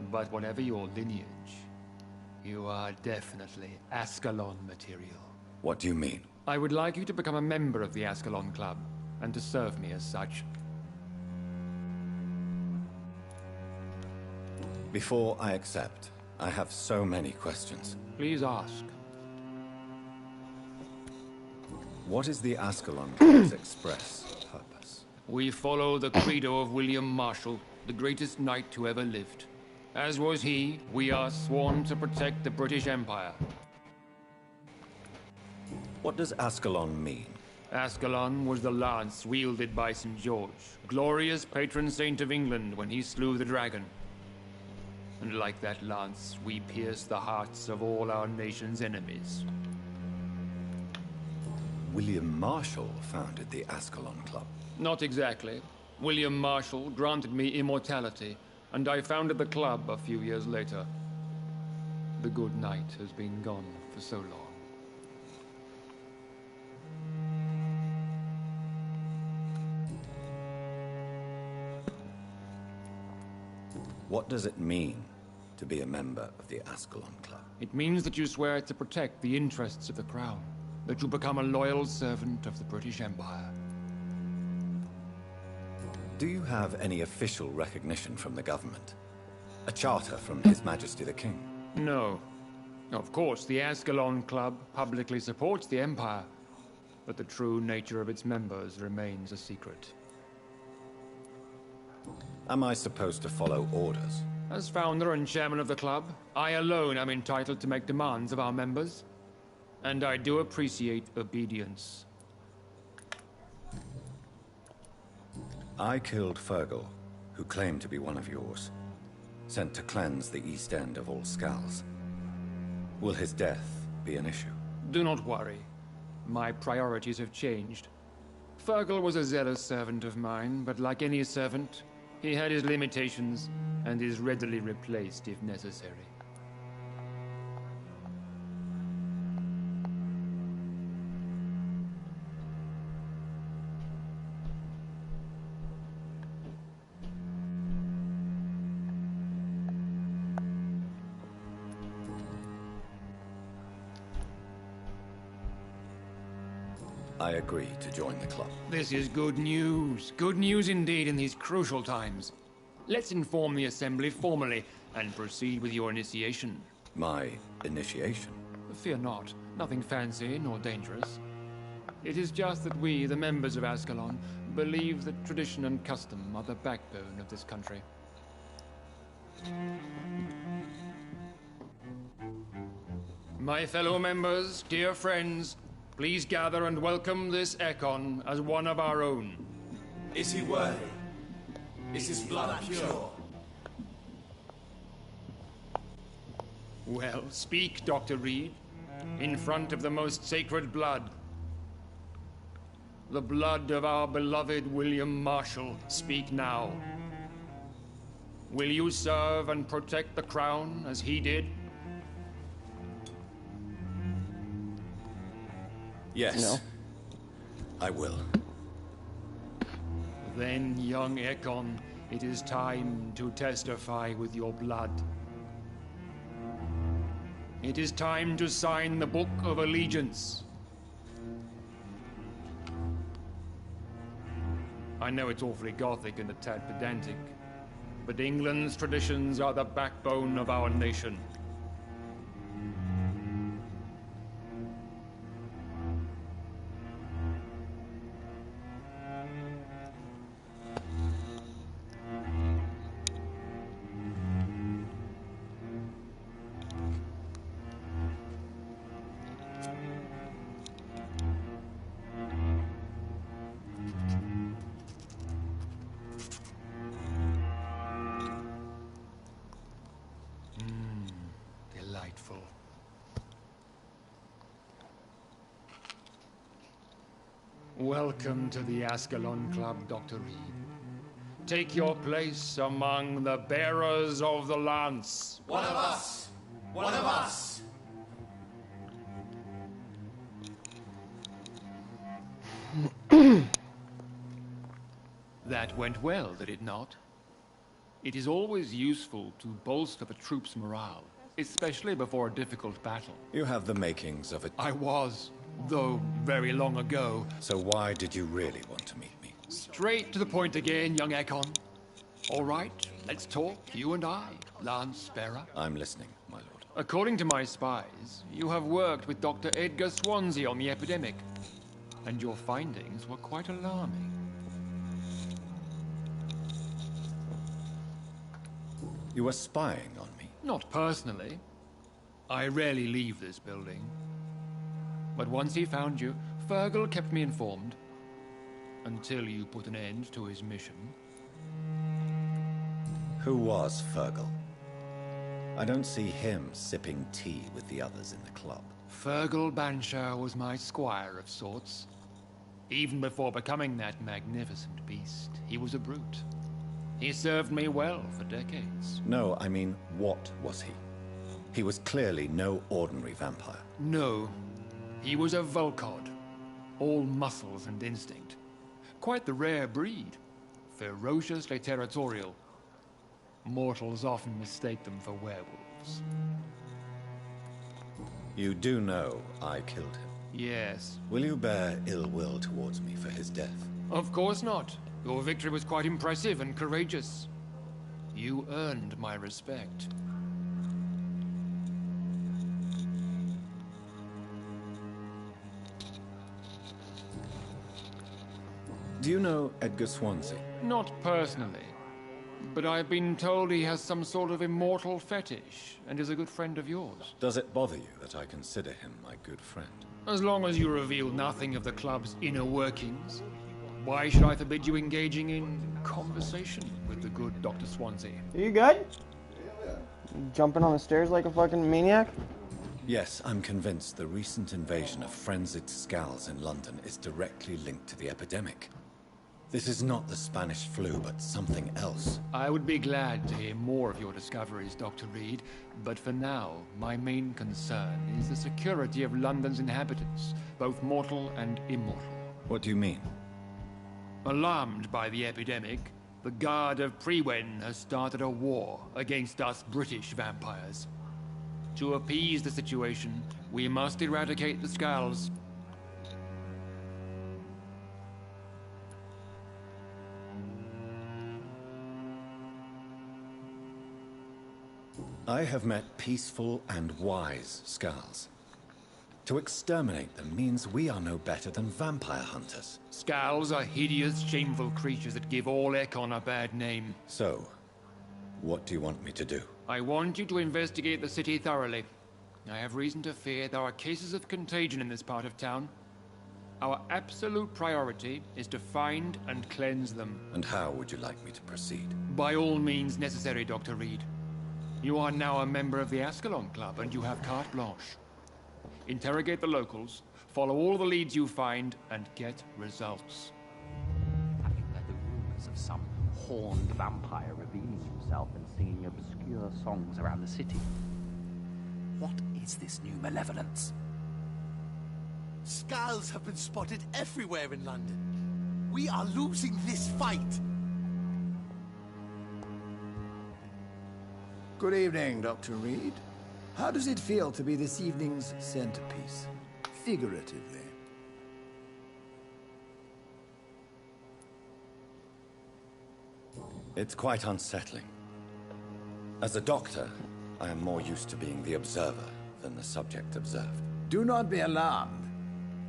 But whatever your lineage, you are definitely Ascalon material. What do you mean? I would like you to become a member of the Ascalon Club, and to serve me as such. Before I accept, I have so many questions. Please ask. What is the Ascalon Club's express purpose? We follow the credo of William Marshall, the greatest knight who ever lived. As was he, we are sworn to protect the British Empire. What does Ascalon mean? Ascalon was the lance wielded by St. George, glorious patron saint of England when he slew the dragon. And like that lance, we pierce the hearts of all our nation's enemies. William Marshall founded the Ascalon Club. Not exactly. William Marshall granted me immortality, and I founded the club a few years later. The good knight has been gone for so long. What does it mean to be a member of the Ascalon Club? It means that you swear to protect the interests of the Crown, that you become a loyal servant of the British Empire. Do you have any official recognition from the government? A charter from His Majesty the King? No. Of course, the Ascalon Club publicly supports the Empire, but the true nature of its members remains a secret. Am I supposed to follow orders? As founder and chairman of the club, I alone am entitled to make demands of our members, and I do appreciate obedience. I killed Fergal, who claimed to be one of yours, sent to cleanse the East End of all Skulls. Will his death be an issue? Do not worry. My priorities have changed. Fergal was a zealous servant of mine, but like any servant, he had his limitations and is readily replaced if necessary. I agree to join the club. This is good news. Good news indeed in these crucial times. Let's inform the Assembly formally and proceed with your initiation. My initiation? Fear not. Nothing fancy nor dangerous. It is just that we, the members of Ascalon, believe that tradition and custom are the backbone of this country. My fellow members, dear friends, please gather and welcome this Ekon as one of our own. Is he worthy? Is his blood pure? Well, speak, Dr. Reed, in front of the most sacred blood. The blood of our beloved William Marshall. Speak now. Will you serve and protect the crown as he did? Yes. No. I will. Then, young Ekon, it is time to testify with your blood. It is time to sign the Book of Allegiance. I know it's awfully gothic and a tad pedantic, but England's traditions are the backbone of our nation. Delightful. Welcome to the Ascalon Club, Dr. Reed. Take your place among the bearers of the lance. One of us! One of us! That went well, did it not? It is always useful to bolster the troops' morale, especially before a difficult battle. You have the makings of it. I was, though very long ago. So why did you really want to meet me? Straight to the point again, young Ekon. All right, let's talk, you and I, Lance Bearer. I'm listening, my lord. According to my spies, you have worked with Dr. Edgar Swansea on the epidemic, and your findings were quite alarming. You were spying on me? Not personally. I rarely leave this building. But once he found you, Fergal kept me informed. Until you put an end to his mission. Who was Fergal? I don't see him sipping tea with the others in the club. Fergal Banshire was my squire of sorts. Even before becoming that magnificent beast, he was a brute. He served me well for decades. No, I mean, what was he? He was clearly no ordinary vampire. No. He was a Volcod. All muscles and instinct. Quite the rare breed. Ferociously territorial. Mortals often mistake them for werewolves. You do know I killed him? Yes. Will you bear ill will towards me for his death? Of course not. Your victory was quite impressive and courageous. You earned my respect. Do you know Edgar Swansea? Not personally. But I've been told he has some sort of immortal fetish, and is a good friend of yours. Does it bother you that I consider him my good friend? As long as you reveal nothing of the club's inner workings, why should I forbid you engaging in conversation with the good Dr. Swansea? Are you good? Jumping on the stairs like a fucking maniac? Yes, I'm convinced the recent invasion of frenzied Skulls in London is directly linked to the epidemic. This is not the Spanish flu, but something else. I would be glad to hear more of your discoveries, Dr. Reed, but for now, my main concern is the security of London's inhabitants, both mortal and immortal. What do you mean? Alarmed by the epidemic, the Guard of Prewen has started a war against us British vampires. To appease the situation, we must eradicate the Skulls. I have met peaceful and wise Skulls. To exterminate them means we are no better than vampire hunters. Skulls are hideous, shameful creatures that give all Ekon a bad name. So, what do you want me to do? I want you to investigate the city thoroughly. I have reason to fear there are cases of contagion in this part of town. Our absolute priority is to find and cleanse them. And how would you like me to proceed? By all means necessary, Dr. Reed. You are now a member of the Ascalon Club, and you have carte blanche. Interrogate the locals, follow all the leads you find, and get results. Have you heard the rumors of some horned vampire revealing himself and singing obscure songs around the city? What is this new malevolence? Skulls have been spotted everywhere in London. We are losing this fight. Good evening, Dr. Reed. How does it feel to be this evening's centerpiece? Figuratively. It's quite unsettling. As a doctor, I am more used to being the observer than the subject observed. Do not be alarmed.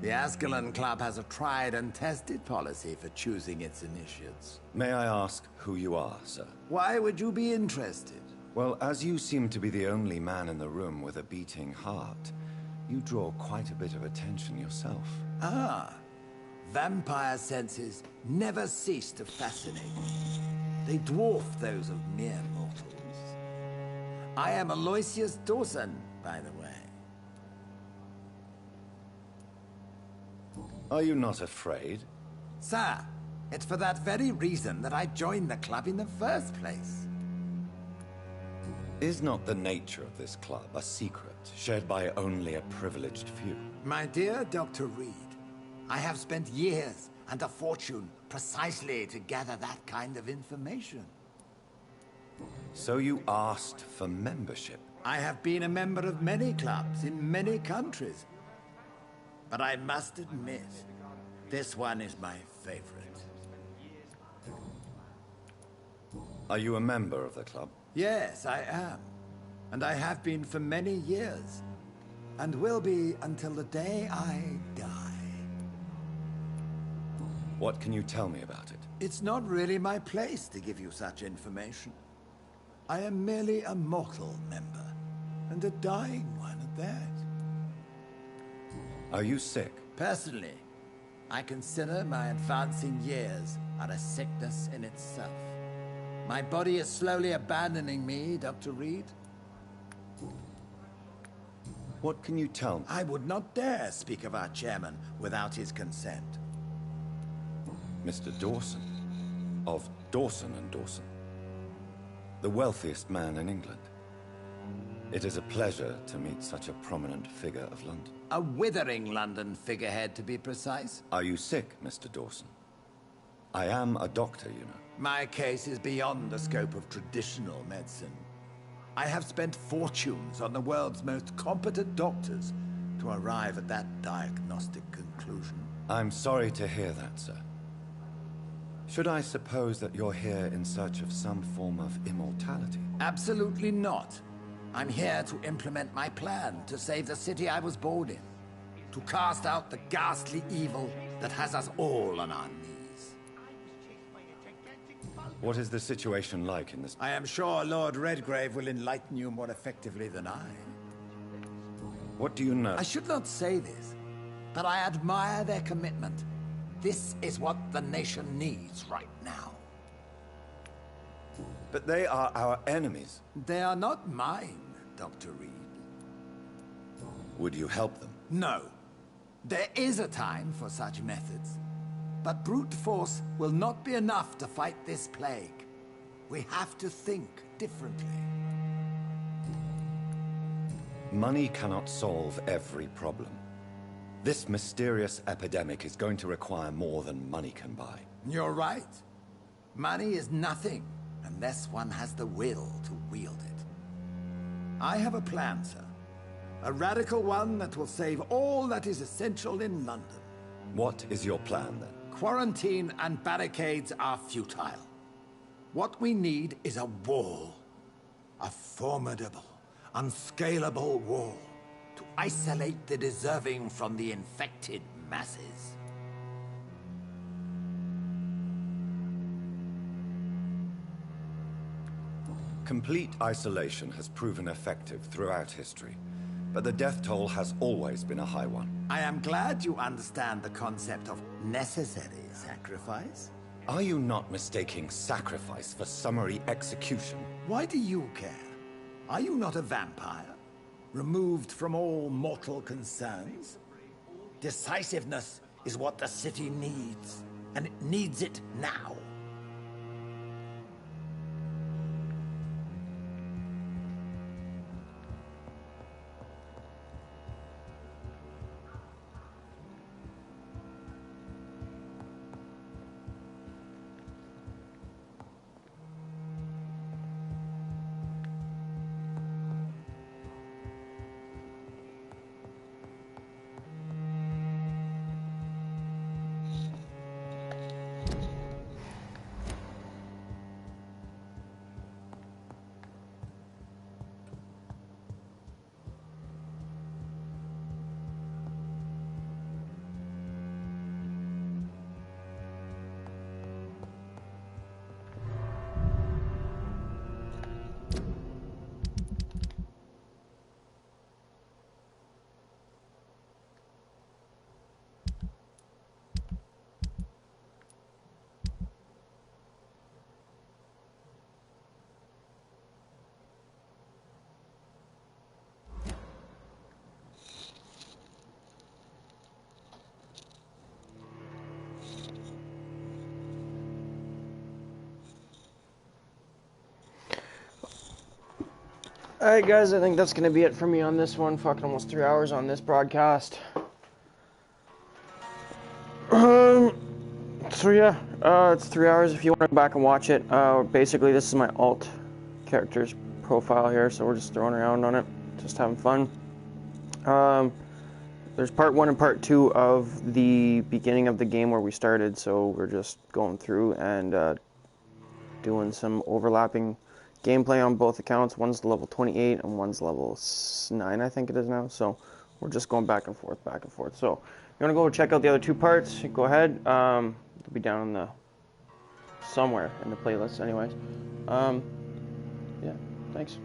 The Ascalon Club has a tried and tested policy for choosing its initiates. May I ask who you are, sir? Why would you be interested? Well, as you seem to be the only man in the room with a beating heart, you draw quite a bit of attention yourself. Ah, vampire senses never cease to fascinate me. They dwarf those of mere mortals. I am Aloysius Dawson, by the way. Are you not afraid? Sir, it's for that very reason that I joined the club in the first place. Is not the nature of this club a secret, shared by only a privileged few? My dear Dr. Reed, I have spent years and a fortune precisely to gather that kind of information. So you asked for membership? I have been a member of many clubs in many countries. But I must admit, this one is my favorite. Are you a member of the club? Yes, I am. And I have been for many years. And will be until the day I die. What can you tell me about it? It's not really my place to give you such information. I am merely a mortal member, and a dying one at that. Are you sick? Personally, I consider my advancing years are a sickness in itself. My body is slowly abandoning me, Dr. Reed. What can you tell me? I would not dare speak of our chairman without his consent. Mr. Dawson, of Dawson and Dawson, the wealthiest man in England. It is a pleasure to meet such a prominent figure of London. A withering London figurehead, to be precise. Are you sick, Mr. Dawson? I am a doctor, you know. My case is beyond the scope of traditional medicine. I have spent fortunes on the world's most competent doctors to arrive at that diagnostic conclusion. I'm sorry to hear that, sir. Should I suppose that you're here in search of some form of immortality? Absolutely not. I'm here to implement my plan to save the city I was born in. To cast out the ghastly evil that has us all on our knees. What is the situation like in this? I am sure Lord Redgrave will enlighten you more effectively than I. What do you know? I should not say this, but I admire their commitment. This is what the nation needs right now. But they are our enemies. They are not mine, Dr. Reed. Would you help them? No. There is a time for such methods. But brute force will not be enough to fight this plague. We have to think differently. Money cannot solve every problem. This mysterious epidemic is going to require more than money can buy. You're right. Money is nothing unless one has the will to wield it. I have a plan, sir. A radical one that will save all that is essential in London. What is your plan, then? Quarantine and barricades are futile. What we need is a wall. A formidable, unscalable wall to isolate the deserving from the infected masses. Complete isolation has proven effective throughout history, but the death toll has always been a high one. I am glad you understand the concept of necessary sacrifice. Are you not mistaking sacrifice for summary execution? Why do you care? Are you not a vampire? Removed from all mortal concerns? Decisiveness is what the city needs, and it needs it now. Alright guys, I think that's going to be it for me on this one. Fucking almost 3 hours on this broadcast. So yeah, it's 3 hours if you want to go back and watch it. Basically this is my alt character's profile here, so we're just throwing around on it, just having fun. There's part 1 and part 2 of the beginning of the game where we started, so we're just going through and doing some overlapping gameplay on both accounts. One's level 28 and one's level 9, I think it is now. So we're just going back and forth, back and forth. So if you want to go check out the other 2 parts, go ahead. They'll be down in the somewhere in the playlist anyways. Yeah, thanks.